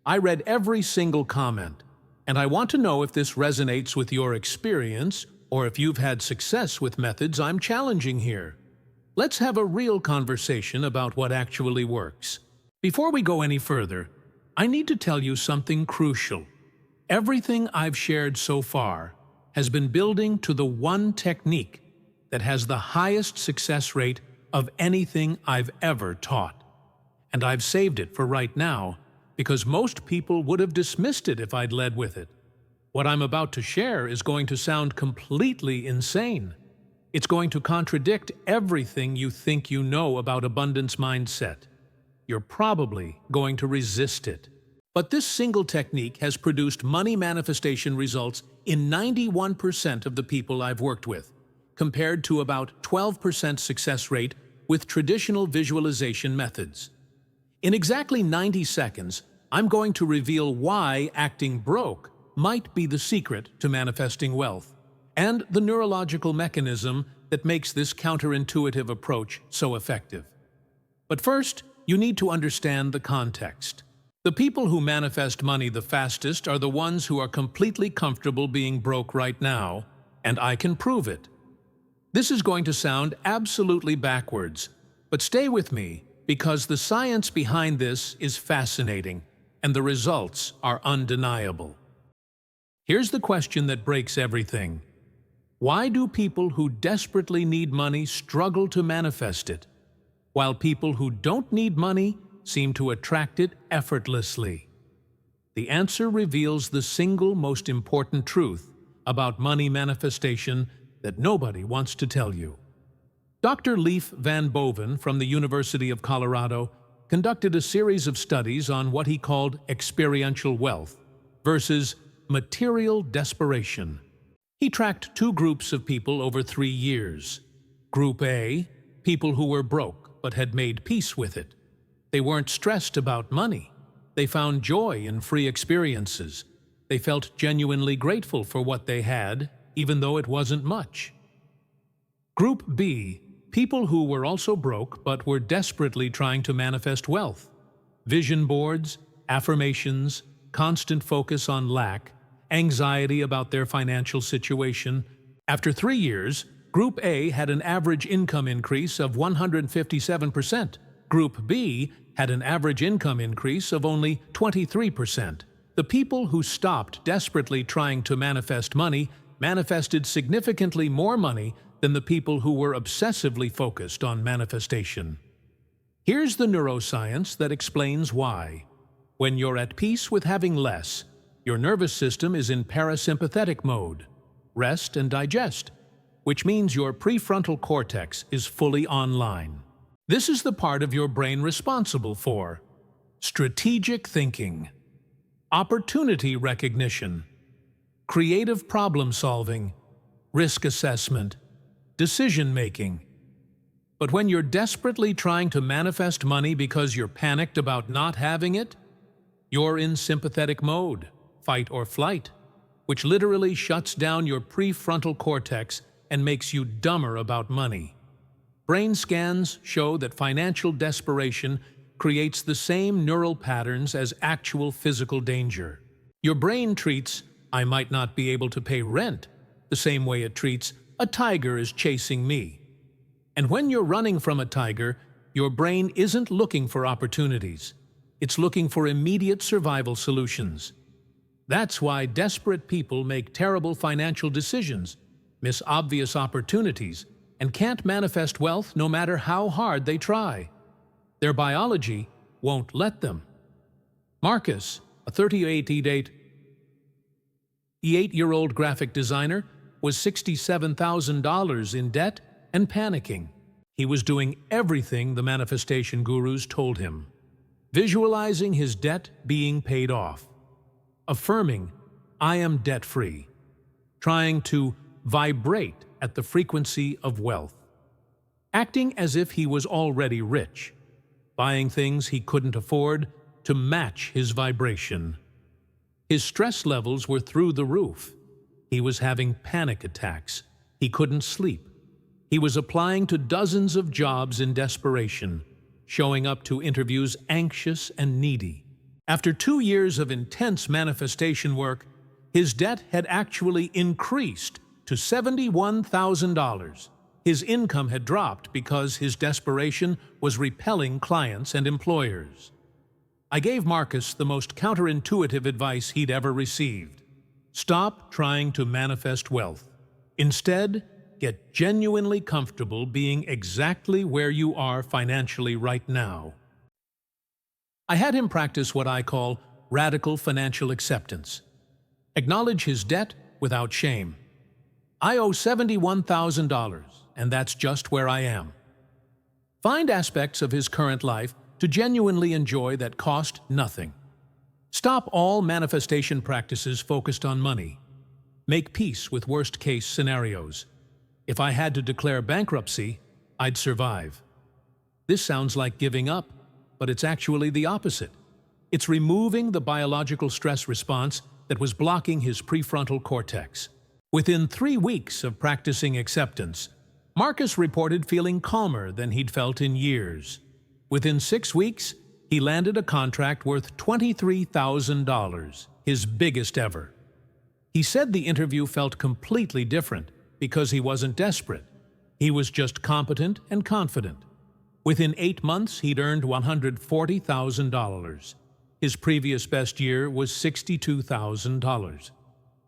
I read every single comment, and I want to know if this resonates with your experience or if you've had success with methods I'm challenging here. Let's have a real conversation about what actually works. Before we go any further, I need to tell you something crucial. Everything I've shared so far has been building to the one technique that has the highest success rate of anything I've ever taught. And I've saved it for right now because most people would have dismissed it if I'd led with it. What I'm about to share is going to sound completely insane. It's going to contradict everything you think you know about abundance mindset. You're probably going to resist it. But this single technique has produced money manifestation results in 91% of the people I've worked with, compared to about 12% success rate with traditional visualization methods. In exactly 90 seconds, I'm going to reveal why acting broke might be the secret to manifesting wealth, and the neurological mechanism that makes this counterintuitive approach so effective. But first, you need to understand the context. The people who manifest money the fastest are the ones who are completely comfortable being broke right now, and I can prove it. This is going to sound absolutely backwards, but stay with me because the science behind this is fascinating and the results are undeniable. Here's the question that breaks everything. Why do people who desperately need money struggle to manifest it, while people who don't need money seem to attract it effortlessly? The answer reveals the single most important truth about money manifestation that nobody wants to tell you. Dr. Leif Van Boven from the University of Colorado conducted a series of studies on what he called experiential wealth versus material desperation. He tracked two groups of people over 3 years. Group A, people who were broke but had made peace with it. They weren't stressed about money. They found joy in free experiences. They felt genuinely grateful for what they had, even though it wasn't much. Group B, people who were also broke but were desperately trying to manifest wealth. vision boards, affirmations, constant focus on lack, anxiety about their financial situation. After 3 years, Group A had an average income increase of 157%. Group B had an average income increase of only 23%. The people who stopped desperately trying to manifest money manifested significantly more money than the people who were obsessively focused on manifestation. Here's the neuroscience that explains why. When you're at peace with having less, your nervous system is in parasympathetic mode, rest and digest, which means your prefrontal cortex is fully online. This is the part of your brain responsible for strategic thinking, opportunity recognition, creative problem solving, risk assessment, decision-making. But when you're desperately trying to manifest money because you're panicked about not having it, you're in sympathetic mode, fight or flight, which literally shuts down your prefrontal cortex and makes you dumber about money. Brain scans show that financial desperation creates the same neural patterns as actual physical danger. Your brain treats, "I might not be able to pay rent," the same way it treats, "A tiger is chasing me." And when you're running from a tiger, your brain isn't looking for opportunities. It's looking for immediate survival solutions. That's why desperate people make terrible financial decisions, miss obvious opportunities, and can't manifest wealth no matter how hard they try. Their biology won't let them. Marcus, a 38-year-old graphic designer, was $67,000 in debt and panicking. He was doing everything the manifestation gurus told him, visualizing his debt being paid off, affirming, "I am debt-free," trying to vibrate at the frequency of wealth, acting as if he was already rich, buying things he couldn't afford to match his vibration. His stress levels were through the roof. He was having panic attacks. He couldn't sleep. He was applying to dozens of jobs in desperation, showing up to interviews anxious and needy. After 2 years of intense manifestation work, his debt had actually increased to $71,000. His income had dropped because his desperation was repelling clients and employers. I gave Marcus the most counterintuitive advice he'd ever received. Stop trying to manifest wealth. Instead, get genuinely comfortable being exactly where you are financially right now. I had him practice what I call radical financial acceptance. Acknowledge his debt without shame. I owe $71,000, and that's just where I am. Find aspects of his current life to genuinely enjoy that cost nothing. Stop all manifestation practices focused on money. Make peace with worst-case scenarios. If I had to declare bankruptcy, I'd survive. This sounds like giving up, but it's actually the opposite. It's removing the biological stress response that was blocking his prefrontal cortex. Within 3 weeks of practicing acceptance, Marcus reported feeling calmer than he'd felt in years. Within 6 weeks, he landed a contract worth $23,000, his biggest ever. He said the interview felt completely different because he wasn't desperate. He was just competent and confident. Within 8 months, he'd earned $140,000. His previous best year was $62,000.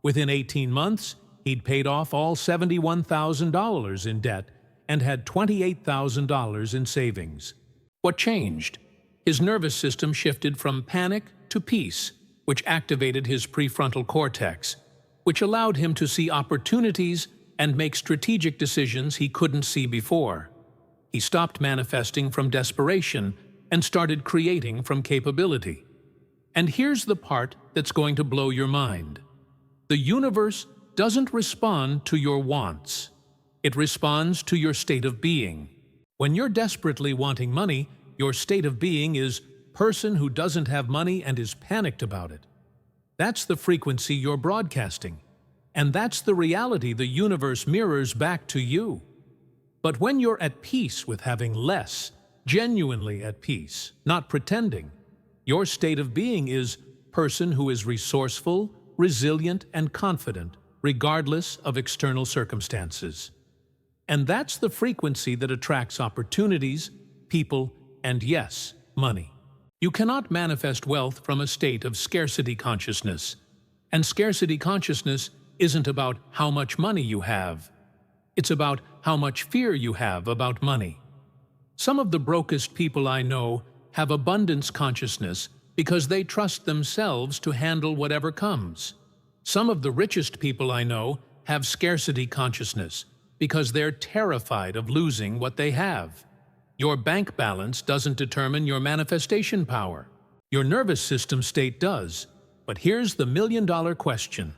Within 18 months, he'd paid off all $71,000 in debt and had $28,000 in savings. What changed? His nervous system shifted from panic to peace, which activated his prefrontal cortex, which allowed him to see opportunities and make strategic decisions he couldn't see before. He stopped manifesting from desperation and started creating from capability. And here's the part that's going to blow your mind. The universe doesn't respond to your wants. It responds to your state of being. When you're desperately wanting money, your state of being is person who doesn't have money and is panicked about it. That's the frequency you're broadcasting. And that's the reality the universe mirrors back to you. But when you're at peace with having less, genuinely at peace, not pretending, Your state of being is person who is resourceful, resilient, and confident, regardless of external circumstances. And that's the frequency that attracts opportunities, people, and yes, money. You cannot manifest wealth from a state of scarcity consciousness. And scarcity consciousness isn't about how much money you have. It's about how much fear you have about money. Some of the brokest people I know have abundance consciousness because they trust themselves to handle whatever comes. Some of the richest people I know have scarcity consciousness because they're terrified of losing what they have. Your bank balance doesn't determine your manifestation power. Your nervous system state does. But here's the million-dollar question.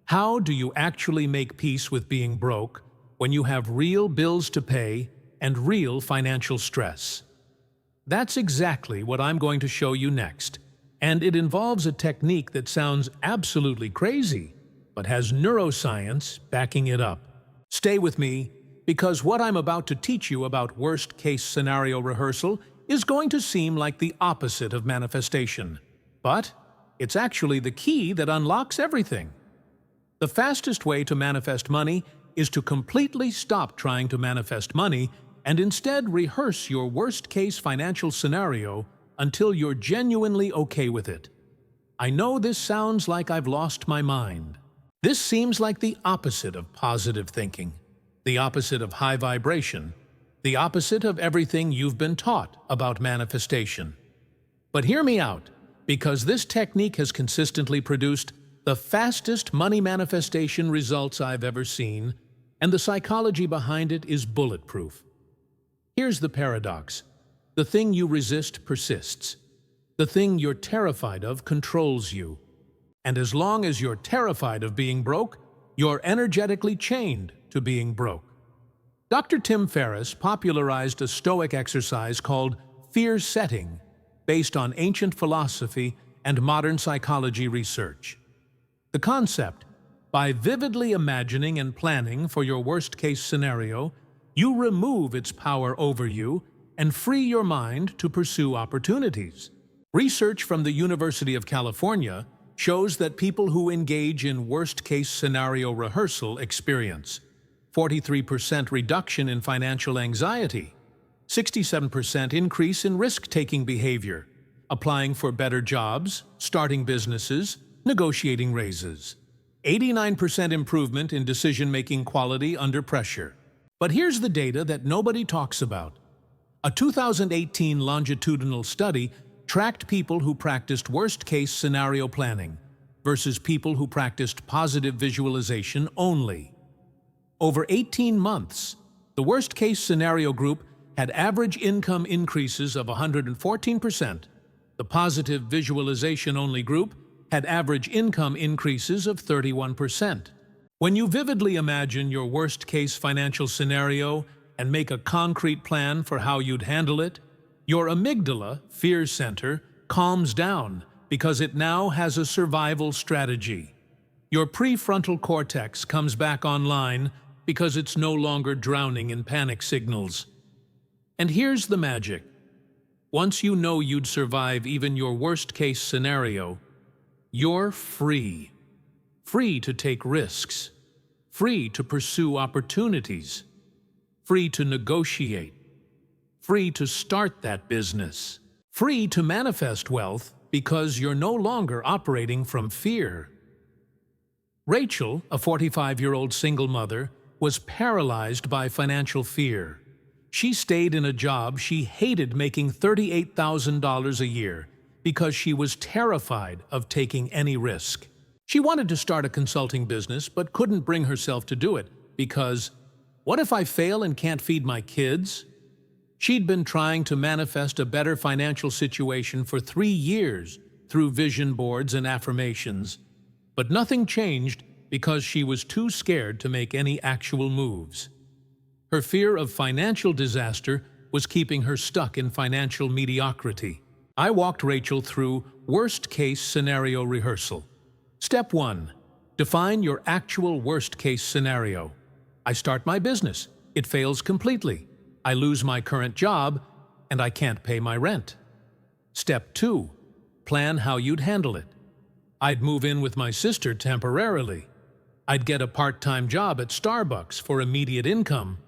How do you actually make peace with being broke when you have real bills to pay and real financial stress? That's exactly what I'm going to show you next. And it involves a technique that sounds absolutely crazy, but has neuroscience backing it up. Stay with me, because what I'm about to teach you about worst-case scenario rehearsal is going to seem like the opposite of manifestation. But it's actually the key that unlocks everything. The fastest way to manifest money is to completely stop trying to manifest money and instead rehearse your worst-case financial scenario until you're genuinely okay with it. I know this sounds like I've lost my mind. This seems like the opposite of positive thinking, the opposite of high vibration, the opposite of everything you've been taught about manifestation. But hear me out, because this technique has consistently produced the fastest money manifestation results I've ever seen, and the psychology behind it is bulletproof. Here's the paradox. The thing you resist persists. The thing you're terrified of controls you. And as long as you're terrified of being broke, you're energetically chained to being broke. Dr. Tim Ferriss popularized a Stoic exercise called fear setting, based on ancient philosophy and modern psychology research. The concept, by vividly imagining and planning for your worst-case scenario, you remove its power over you and free your mind to pursue opportunities. Research from the University of California shows that people who engage in worst-case scenario rehearsal experience 43% reduction in financial anxiety, 67% increase in risk-taking behavior, applying for better jobs, starting businesses, negotiating raises, 89% improvement in decision-making quality under pressure. But here's the data that nobody talks about. A 2018 longitudinal study tracked people who practiced worst-case scenario planning versus people who practiced positive visualization only. Over 18 months, the worst-case scenario group had average income increases of 114%. The positive visualization-only group had average income increases of 31%. When you vividly imagine your worst-case financial scenario and make a concrete plan for how you'd handle it, your amygdala, fear center, calms down because it now has a survival strategy. Your prefrontal cortex comes back online because it's no longer drowning in panic signals. And here's the magic. Once you know you'd survive even your worst-case scenario, you're free. Free to take risks. Free to pursue opportunities. Free to negotiate. Free to start that business. Free to manifest wealth because you're no longer operating from fear. Rachel, a 45-year-old single mother, was paralyzed by financial fear. She stayed in a job she hated, making $38,000 a year because she was terrified of taking any risk. She wanted to start a consulting business but couldn't bring herself to do it because, what if I fail and can't feed my kids? She'd been trying to manifest a better financial situation for 3 years through vision boards and affirmations, but nothing changed because she was too scared to make any actual moves. Her fear of financial disaster was keeping her stuck in financial mediocrity. I walked Rachel through worst-case scenario rehearsal. Step 1. Define your actual worst-case scenario. I start my business. It fails completely. I lose my current job, and I can't pay my rent. Step 2. plan how you'd handle it. I'd move in with my sister temporarily. I'd get a part-time job at Starbucks for immediate income.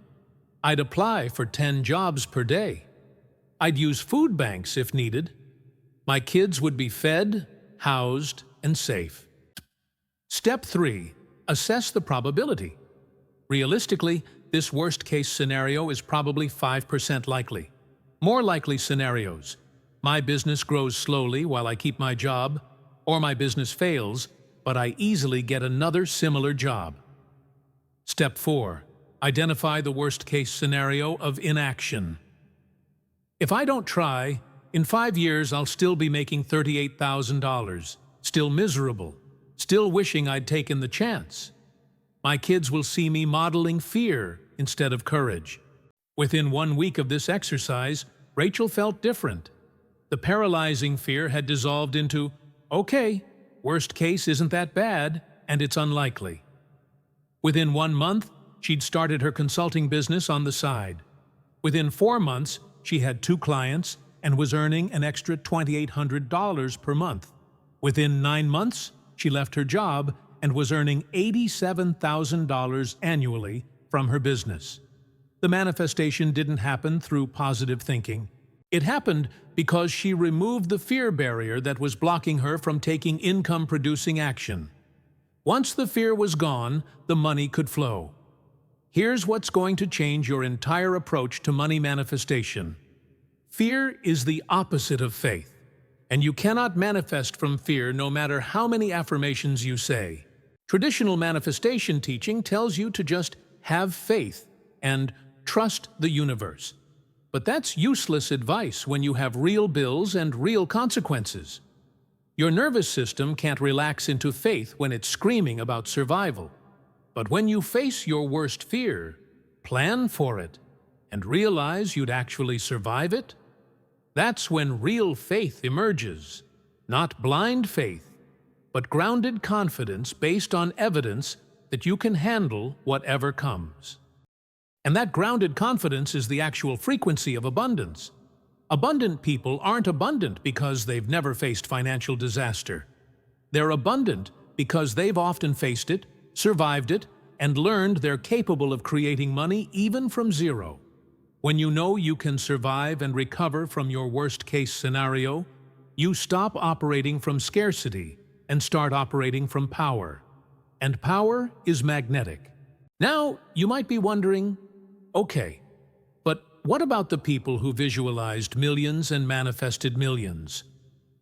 I'd apply for 10 jobs per day. I'd use food banks if needed. My kids would be fed, housed, and safe. Step 3. Assess the probability. Realistically, this worst-case scenario is probably 5% likely. More likely scenarios: my business grows slowly while I keep my job, or my business fails, but I easily get another similar job. Step 4. Identify the worst-case scenario of inaction. If I don't try, in 5 years I'll still be making $38,000, still miserable, still wishing I'd taken the chance. My kids will see me modeling fear instead of courage. Within 1 week of this exercise, Rachel felt different. The paralyzing fear had dissolved into, okay, worst case isn't that bad, and it's unlikely. Within 1 month, she'd started her consulting business on the side. Within 4 months, she had 2 clients and was earning an extra $2,800 per month. Within 9 months, she left her job and was earning $87,000 annually from her business. The manifestation didn't happen through positive thinking. It happened because she removed the fear barrier that was blocking her from taking income-producing action. Once the fear was gone, the money could flow. Here's what's going to change your entire approach to money manifestation. Fear is the opposite of faith, and you cannot manifest from fear no matter how many affirmations you say. Traditional manifestation teaching tells you to just have faith and trust the universe. But that's useless advice when you have real bills and real consequences. Your nervous system can't relax into faith when it's screaming about survival. But when you face your worst fear, plan for it, and realize you'd actually survive it, that's when real faith emerges. Not blind faith, but grounded confidence based on evidence that you can handle whatever comes. And that grounded confidence is the actual frequency of abundance. Abundant people aren't abundant because they've never faced financial disaster. They're abundant because they've often faced it, survived it, and learned they're capable of creating money even from zero. When you know you can survive and recover from your worst-case scenario, you stop operating from scarcity and start operating from power. And power is magnetic. Now, you might be wondering, okay, but what about the people who visualized millions and manifested millions?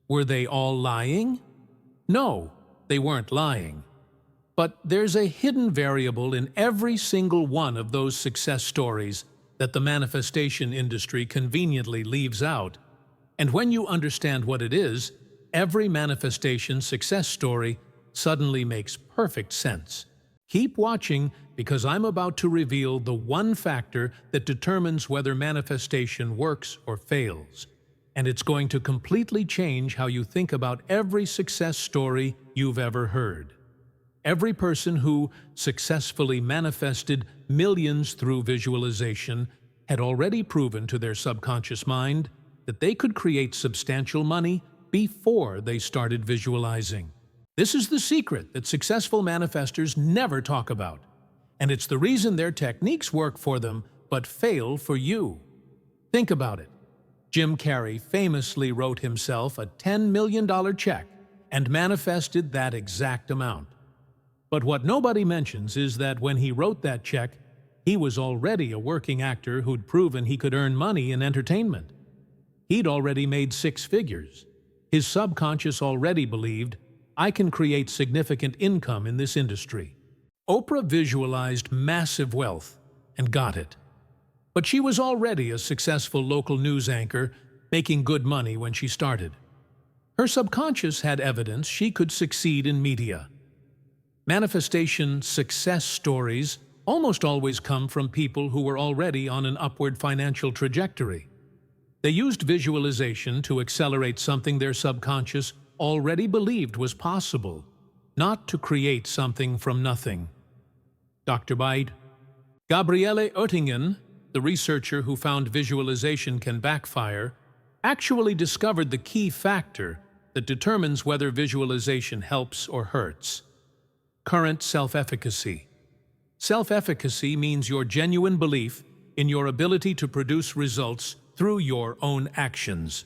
Were they all lying? No, they weren't lying. But there's a hidden variable in every single one of those success stories that the manifestation industry conveniently leaves out. And when you understand what it is, every manifestation success story suddenly makes perfect sense. Keep watching, because I'm about to reveal the one factor that determines whether manifestation works or fails. And it's going to completely change how you think about every success story you've ever heard. Every person who successfully manifested millions through visualization had already proven to their subconscious mind that they could create substantial money before they started visualizing. This is the secret that successful manifestors never talk about, and it's the reason their techniques work for them but fail for you. Think about it. Jim Carrey famously wrote himself a $10 million check and manifested that exact amount. But what nobody mentions is that when he wrote that check, he was already a working actor who'd proven he could earn money in entertainment. He'd already made 6 figures. His subconscious already believed, I can create significant income in this industry. Oprah visualized massive wealth and got it. But she was already a successful local news anchor, making good money when she started. Her subconscious had evidence she could succeed in media. Manifestation success stories almost always come from people who were already on an upward financial trajectory. They used visualization to accelerate something their subconscious already believed was possible, not to create something from nothing. Dr. Bide. Gabriele Oettingen, the researcher who found visualization can backfire, actually discovered the key factor that determines whether visualization helps or hurts. Current self-efficacy. Self-efficacy means your genuine belief in your ability to produce results through your own actions.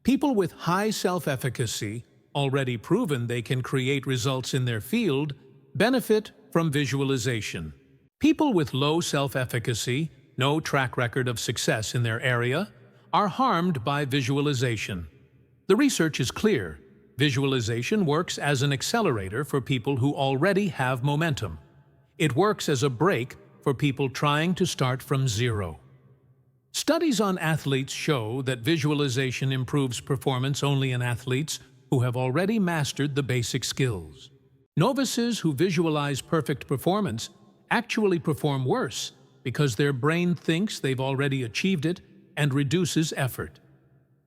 People with high self-efficacy, already proven they can create results in their field, benefit from visualization. People with low self-efficacy, no track record of success in their area, are harmed by visualization. The research is clear. Visualization works as an accelerator for people who already have momentum. It works as a brake for people trying to start from zero. Studies on athletes show that visualization improves performance only in athletes who have already mastered the basic skills. Novices who visualize perfect performance actually perform worse because their brain thinks they've already achieved it and reduces effort.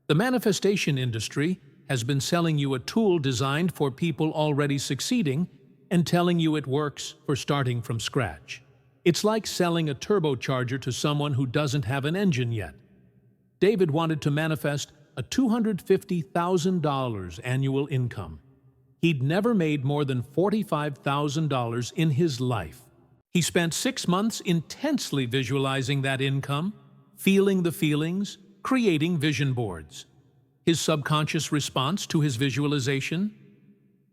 The manifestation industry has been selling you a tool designed for people already succeeding and telling you it works for starting from scratch. It's like selling a turbocharger to someone who doesn't have an engine yet. David wanted to manifest a $250,000 annual income. He'd never made more than $45,000 in his life. He spent 6 months intensely visualizing that income, feeling the feelings, creating vision boards. His subconscious response to his visualization?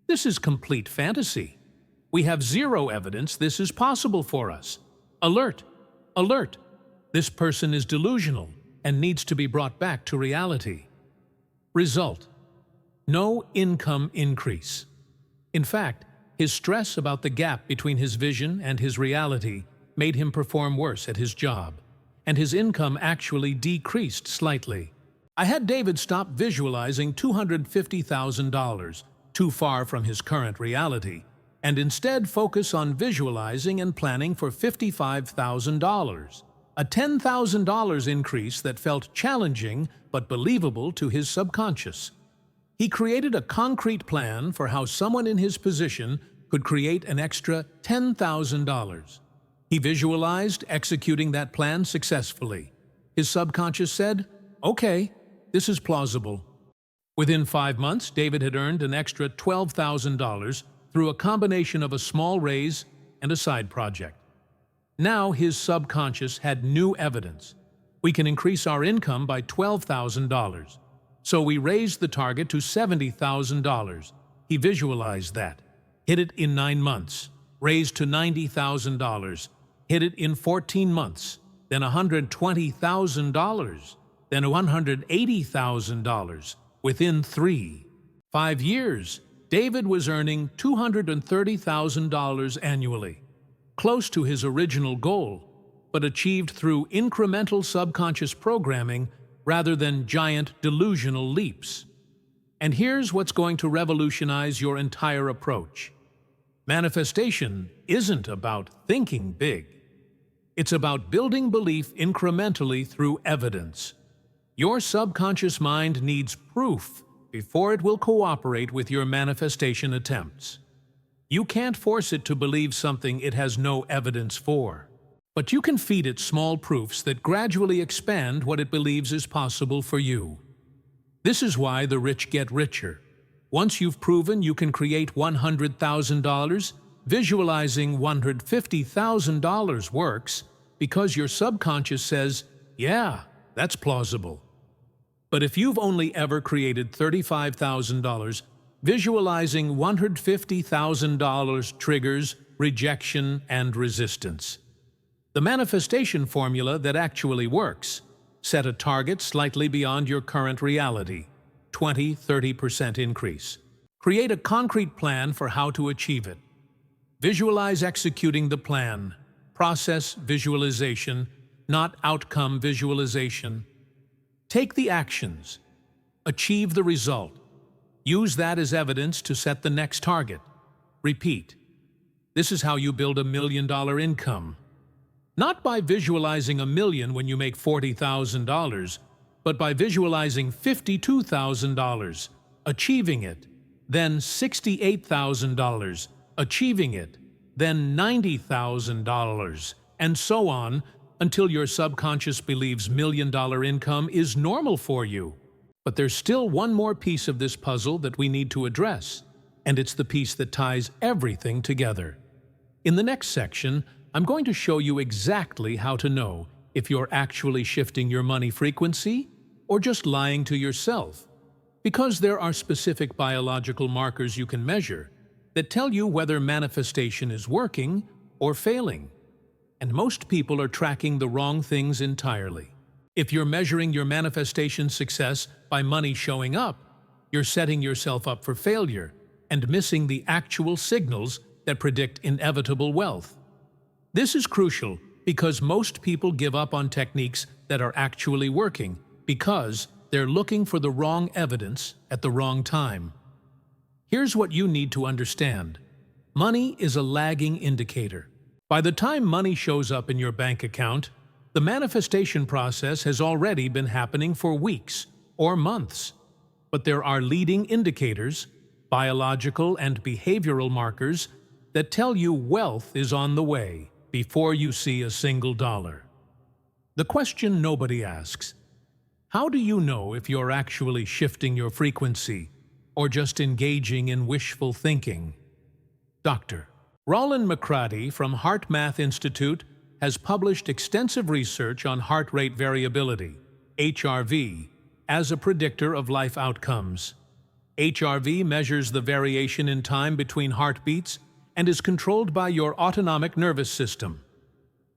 This is complete fantasy. We have zero evidence this is possible for us. Alert! Alert! This person is delusional and needs to be brought back to reality. Result: no income increase. In fact, his stress about the gap between his vision and his reality made him perform worse at his job, and his income actually decreased slightly. I had David stop visualizing $250,000, too far from his current reality, and instead focus on visualizing and planning for $55,000, a $10,000 increase that felt challenging but believable to his subconscious. He created a concrete plan for how someone in his position could create an extra $10,000. He visualized executing that plan successfully. His subconscious said, "Okay, this is plausible." Within 5 months, David had earned an extra $12,000 through a combination of a small raise and a side project. Now his subconscious had new evidence. We can increase our income by $12,000. So we raised the target to $70,000. He visualized that, hit it in 9 months, raised to $90,000, hit it in 14 months, then $120,000, then $180,000 within 5 years. David was earning $230,000 annually, close to his original goal, but achieved through incremental subconscious programming rather than giant delusional leaps. And here's what's going to revolutionize your entire approach. Manifestation isn't about thinking big. It's about building belief incrementally through evidence. Your subconscious mind needs proof before it will cooperate with your manifestation attempts. You can't force it to believe something it has no evidence for. But you can feed it small proofs that gradually expand what it believes is possible for you. This is why the rich get richer. Once you've proven you can create $100,000, visualizing $150,000 works because your subconscious says, "Yeah, that's plausible." But if you've only ever created $35,000, visualizing $150,000 triggers rejection and resistance. The manifestation formula that actually works: set a target slightly beyond your current reality, 20–30% increase. Create a concrete plan for how to achieve it. Visualize executing the plan. Process visualization, not outcome visualization. Take the actions. Achieve the result. Use that as evidence to set the next target. Repeat. This is how you build $1 million income. Not by visualizing $1 million when you make $40,000, but by visualizing $52,000, achieving it, then $68,000, achieving it, then $90,000, and so on until your subconscious believes $1 million income is normal for you. But there's still one more piece of this puzzle that we need to address, and it's the piece that ties everything together. In the next section, I'm going to show you exactly how to know if you're actually shifting your money frequency or just lying to yourself, because there are specific biological markers you can measure that tell you whether manifestation is working or failing. And most people are tracking the wrong things entirely. If you're measuring your manifestation success by money showing up, you're setting yourself up for failure and missing the actual signals that predict inevitable wealth. This is crucial because most people give up on techniques that are actually working because they're looking for the wrong evidence at the wrong time. Here's what you need to understand. Money is a lagging indicator. By the time money shows up in your bank account, the manifestation process has already been happening for weeks or months. But there are leading indicators, biological and behavioral markers, that tell you wealth is on the way before you see a single dollar. The question nobody asks: how do you know if you're actually shifting your frequency or just engaging in wishful thinking? Dr. Roland McCratty from Heart Math Institute has published extensive research on heart rate variability, HRV, as a predictor of life outcomes. HRV measures the variation in time between heartbeats and is controlled by your autonomic nervous system.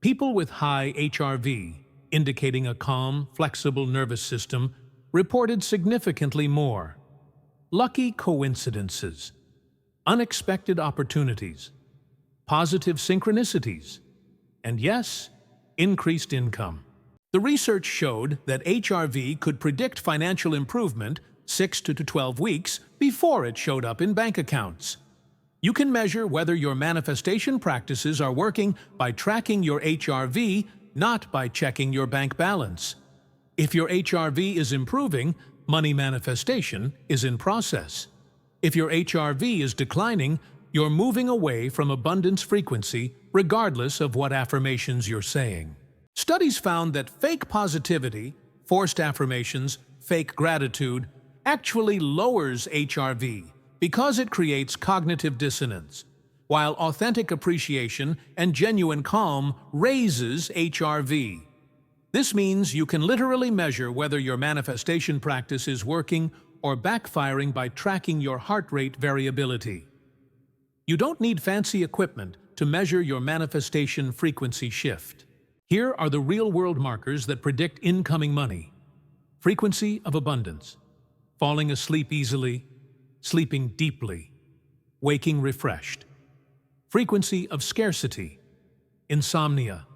People with high HRV, indicating a calm, flexible nervous system, reported significantly more lucky coincidences, unexpected opportunities, positive synchronicities, and yes, increased income. The research showed that HRV could predict financial improvement 6 to 12 weeks before it showed up in bank accounts. You can measure whether your manifestation practices are working by tracking your HRV, not by checking your bank balance. If your HRV is improving, money manifestation is in process. If your HRV is declining, you're moving away from abundance frequency regardless of what affirmations you're saying. Studies found that fake positivity, forced affirmations, fake gratitude, actually lowers HRV because it creates cognitive dissonance, while authentic appreciation and genuine calm raises HRV. This means you can literally measure whether your manifestation practice is working or backfiring by tracking your heart rate variability. You don't need fancy equipment to measure your manifestation frequency shift. Here are the real-world markers that predict incoming money. Frequency of abundance, falling asleep easily, sleeping deeply, waking refreshed. Frequency of scarcity, insomnia,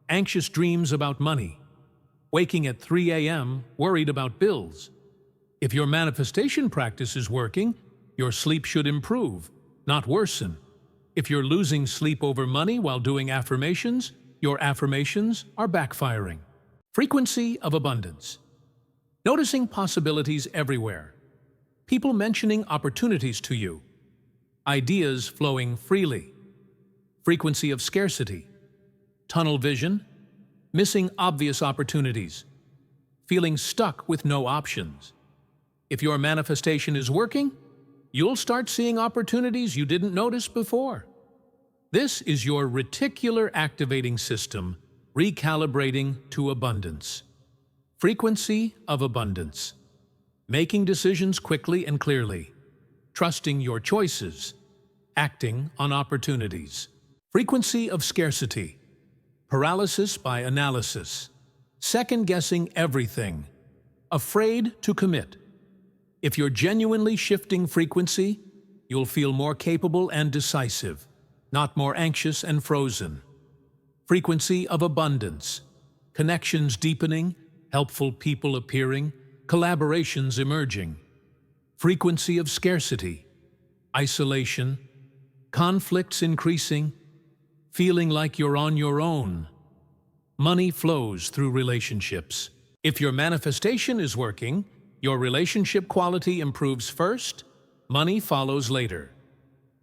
anxious dreams about money, waking at 3 a.m. worried about bills. If your manifestation practice is working, your sleep should improve, not worsen. If you're losing sleep over money while doing affirmations, your affirmations are backfiring. Frequency of abundance. Noticing possibilities everywhere. People mentioning opportunities to you. Ideas flowing freely. Frequency of scarcity. Tunnel vision. Missing obvious opportunities. Feeling stuck with no options. If your manifestation is working, you'll start seeing opportunities you didn't notice before. This is your reticular activating system recalibrating to abundance. Frequency of abundance. Making decisions quickly and clearly. Trusting your choices. Acting on opportunities. Frequency of scarcity. Paralysis by analysis. Second-guessing everything. Afraid to commit. If you're genuinely shifting frequency, you'll feel more capable and decisive, not more anxious and frozen. Frequency of abundance. Connections deepening, helpful people appearing, collaborations emerging. Frequency of scarcity. Isolation. Conflicts increasing. Feeling like you're on your own. Money flows through relationships. If your manifestation is working, your relationship quality improves first, money follows later.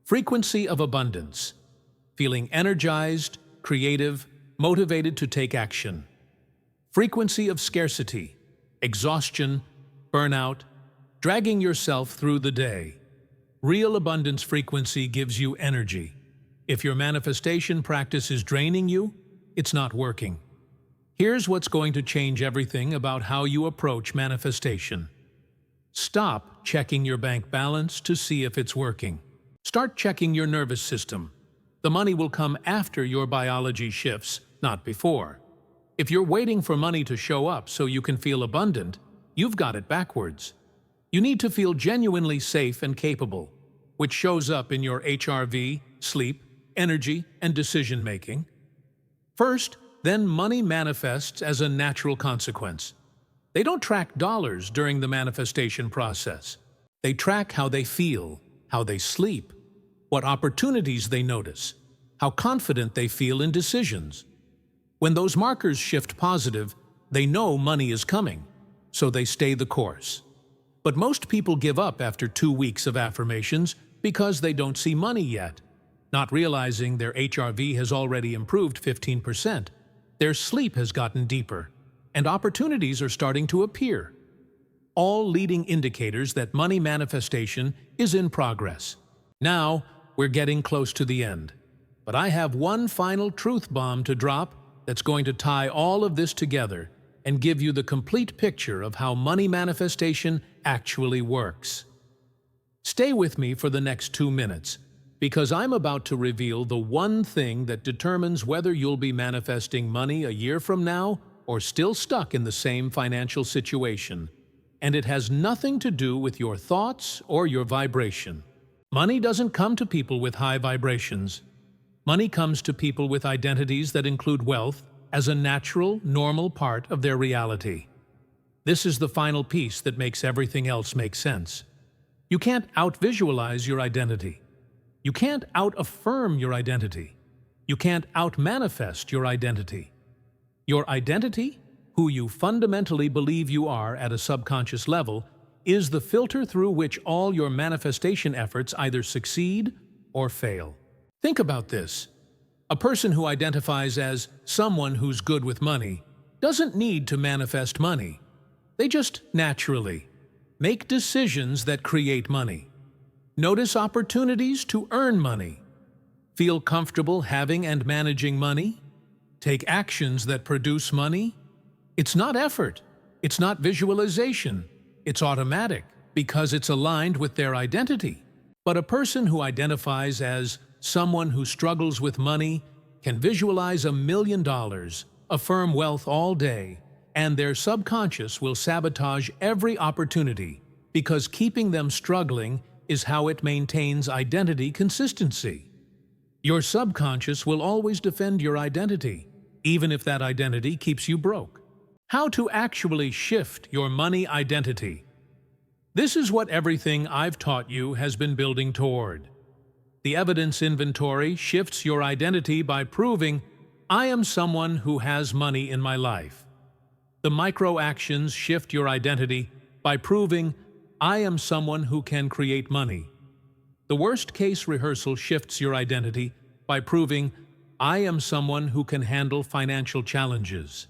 Frequency of abundance. Feeling energized, creative, motivated to take action. Frequency of scarcity. Exhaustion, burnout, dragging yourself through the day. Real abundance frequency gives you energy. If your manifestation practice is draining you, it's not working. Here's what's going to change everything about how you approach manifestation. Stop checking your bank balance to see if it's working. Start checking your nervous system. The money will come after your biology shifts, not before. If you're waiting for money to show up so you can feel abundant, you've got it backwards. You need to feel genuinely safe and capable, which shows up in your HRV, sleep, energy, and decision-making. First, then money manifests as a natural consequence. They don't track dollars during the manifestation process. They track how they feel, how they sleep, what opportunities they notice, how confident they feel in decisions. When those markers shift positive, they know money is coming, so they stay the course. But most people give up after 2 weeks of affirmations because they don't see money yet, not realizing their HRV has already improved 15%. Their sleep has gotten deeper, and opportunities are starting to appear. All leading indicators that money manifestation is in progress. Now, we're getting close to the end. But I have one final truth bomb to drop that's going to tie all of this together and give you the complete picture of how money manifestation actually works. Stay with me for the next 2 minutes, because I'm about to reveal the one thing that determines whether you'll be manifesting money a year from now or still stuck in the same financial situation. And it has nothing to do with your thoughts or your vibration. Money doesn't come to people with high vibrations. Money comes to people with identities that include wealth as a natural, normal part of their reality. This is the final piece that makes everything else make sense. You can't out-visualize your identity. You can't out-affirm your identity. You can't out-manifest your identity. Your identity, who you fundamentally believe you are at a subconscious level, is the filter through which all your manifestation efforts either succeed or fail. Think about this. A person who identifies as someone who's good with money doesn't need to manifest money. They just naturally make decisions that create money. Notice opportunities to earn money. Feel comfortable having and managing money. Take actions that produce money. It's not effort. It's not visualization. It's automatic because it's aligned with their identity. But a person who identifies as someone who struggles with money can visualize $1 million, affirm wealth all day, and their subconscious will sabotage every opportunity because keeping them struggling is how it maintains identity consistency. Your subconscious will always defend your identity, even if that identity keeps you broke. How to actually shift your money identity. This is what everything I've taught you has been building toward. The evidence inventory shifts your identity by proving, I am someone who has money in my life. The micro actions shift your identity by proving, I am someone who can create money. The worst-case rehearsal shifts your identity by proving, I am someone who can handle financial challenges.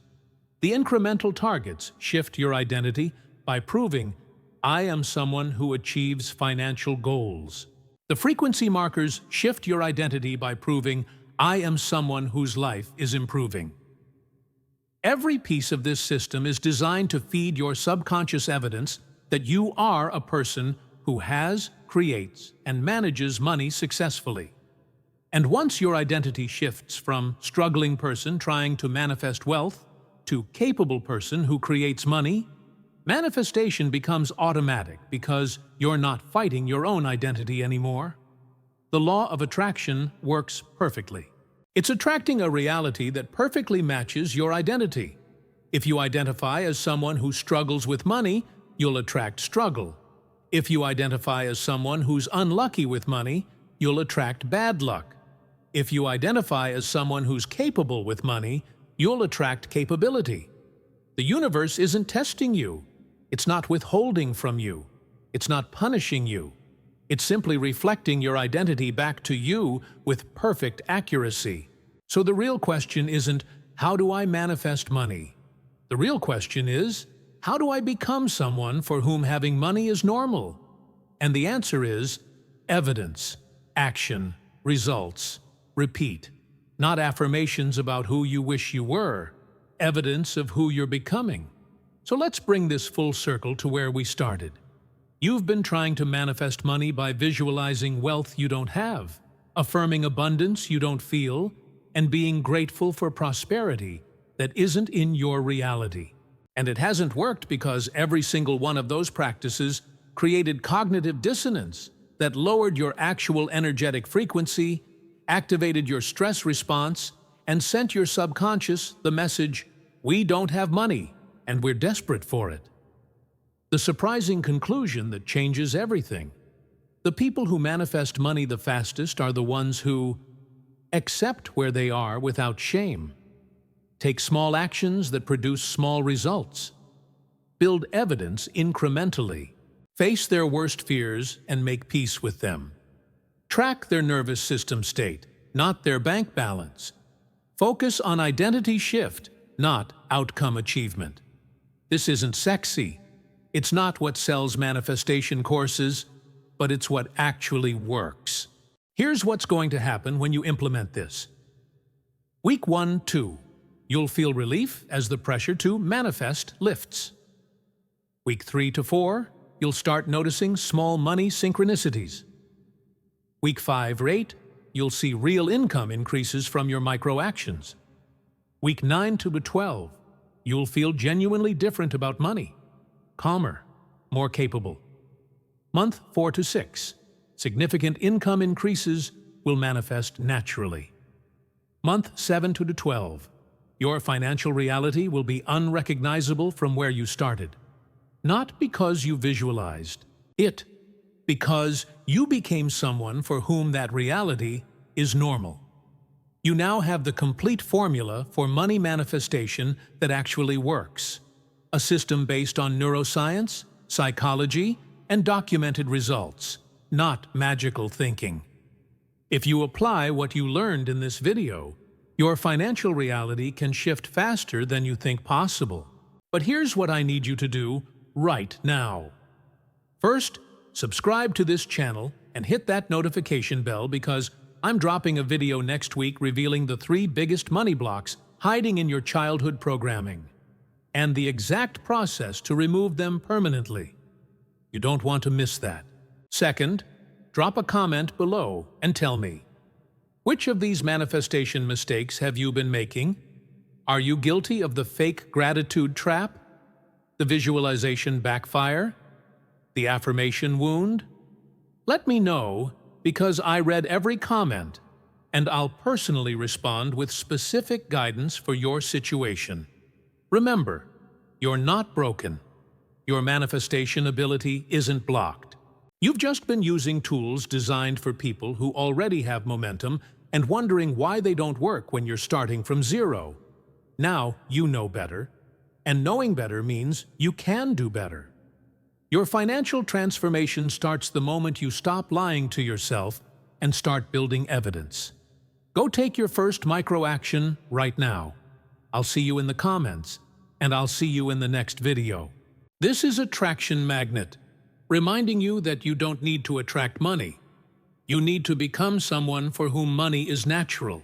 The incremental targets shift your identity by proving, I am someone who achieves financial goals. The frequency markers shift your identity by proving, I am someone whose life is improving. Every piece of this system is designed to feed your subconscious evidence that you are a person who has, creates, and manages money successfully. And once your identity shifts from struggling person trying to manifest wealth to capable person who creates money, manifestation becomes automatic because you're not fighting your own identity anymore. The law of attraction works perfectly. It's attracting a reality that perfectly matches your identity. If you identify as someone who struggles with money, you'll attract struggle. If you identify as someone who's unlucky with money, you'll attract bad luck. If you identify as someone who's capable with money, you'll attract capability. The universe isn't testing you. It's not withholding from you. It's not punishing you. It's simply reflecting your identity back to you with perfect accuracy. So the real question isn't, how do I manifest money? The real question is, how do I become someone for whom having money is normal? And the answer is evidence, action, results, repeat. Not affirmations about who you wish you were, evidence of who you're becoming. So let's bring this full circle to where we started. You've been trying to manifest money by visualizing wealth you don't have, affirming abundance you don't feel, and being grateful for prosperity that isn't in your reality. And it hasn't worked because every single one of those practices created cognitive dissonance that lowered your actual energetic frequency, activated your stress response, and sent your subconscious the message, "We don't have money, and we're desperate for it." The surprising conclusion that changes everything. The people who manifest money the fastest are the ones who accept where they are without shame, take small actions that produce small results, build evidence incrementally, face their worst fears and make peace with them, track their nervous system state, not their bank balance, focus on identity shift, not outcome achievement. This isn't sexy. It's not what sells manifestation courses, but it's what actually works. Here's what's going to happen when you implement this. Week 1, 2. You'll feel relief as the pressure to manifest lifts. Week 3 to 4. You'll start noticing small money synchronicities. Week 5 or 8. You'll see real income increases from your micro actions. Week 9 to 12. You'll feel genuinely different about money. Calmer, more capable. Month 4 to 6. Significant income increases will manifest naturally. Month 7 to 12. Your financial reality will be unrecognizable from where you started. Not because you visualized it, because you became someone for whom that reality is normal. You now have the complete formula for money manifestation that actually works. A system based on neuroscience, psychology, and documented results, not magical thinking. If you apply what you learned in this video, your financial reality can shift faster than you think possible. But here's what I need you to do right now. First, subscribe to this channel and hit that notification bell because I'm dropping a video next week revealing the 3 biggest money blocks hiding in your childhood programming and the exact process to remove them permanently. You don't want to miss that. Second, drop a comment below and tell me, which of these manifestation mistakes have you been making? Are you guilty of the fake gratitude trap? The visualization backfire? The affirmation wound? Let me know because I read every comment and I'll personally respond with specific guidance for your situation. Remember, you're not broken. Your manifestation ability isn't blocked. You've just been using tools designed for people who already have momentum and wondering why they don't work when you're starting from zero. Now you know better, and knowing better means you can do better. Your financial transformation starts the moment you stop lying to yourself and start building evidence. Go take your first micro action right now. I'll see you in the comments, and I'll see you in the next video. This is Attraction Magnet, reminding you that you don't need to attract money. You need to become someone for whom money is natural.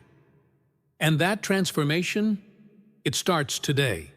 And that transformation, it starts today.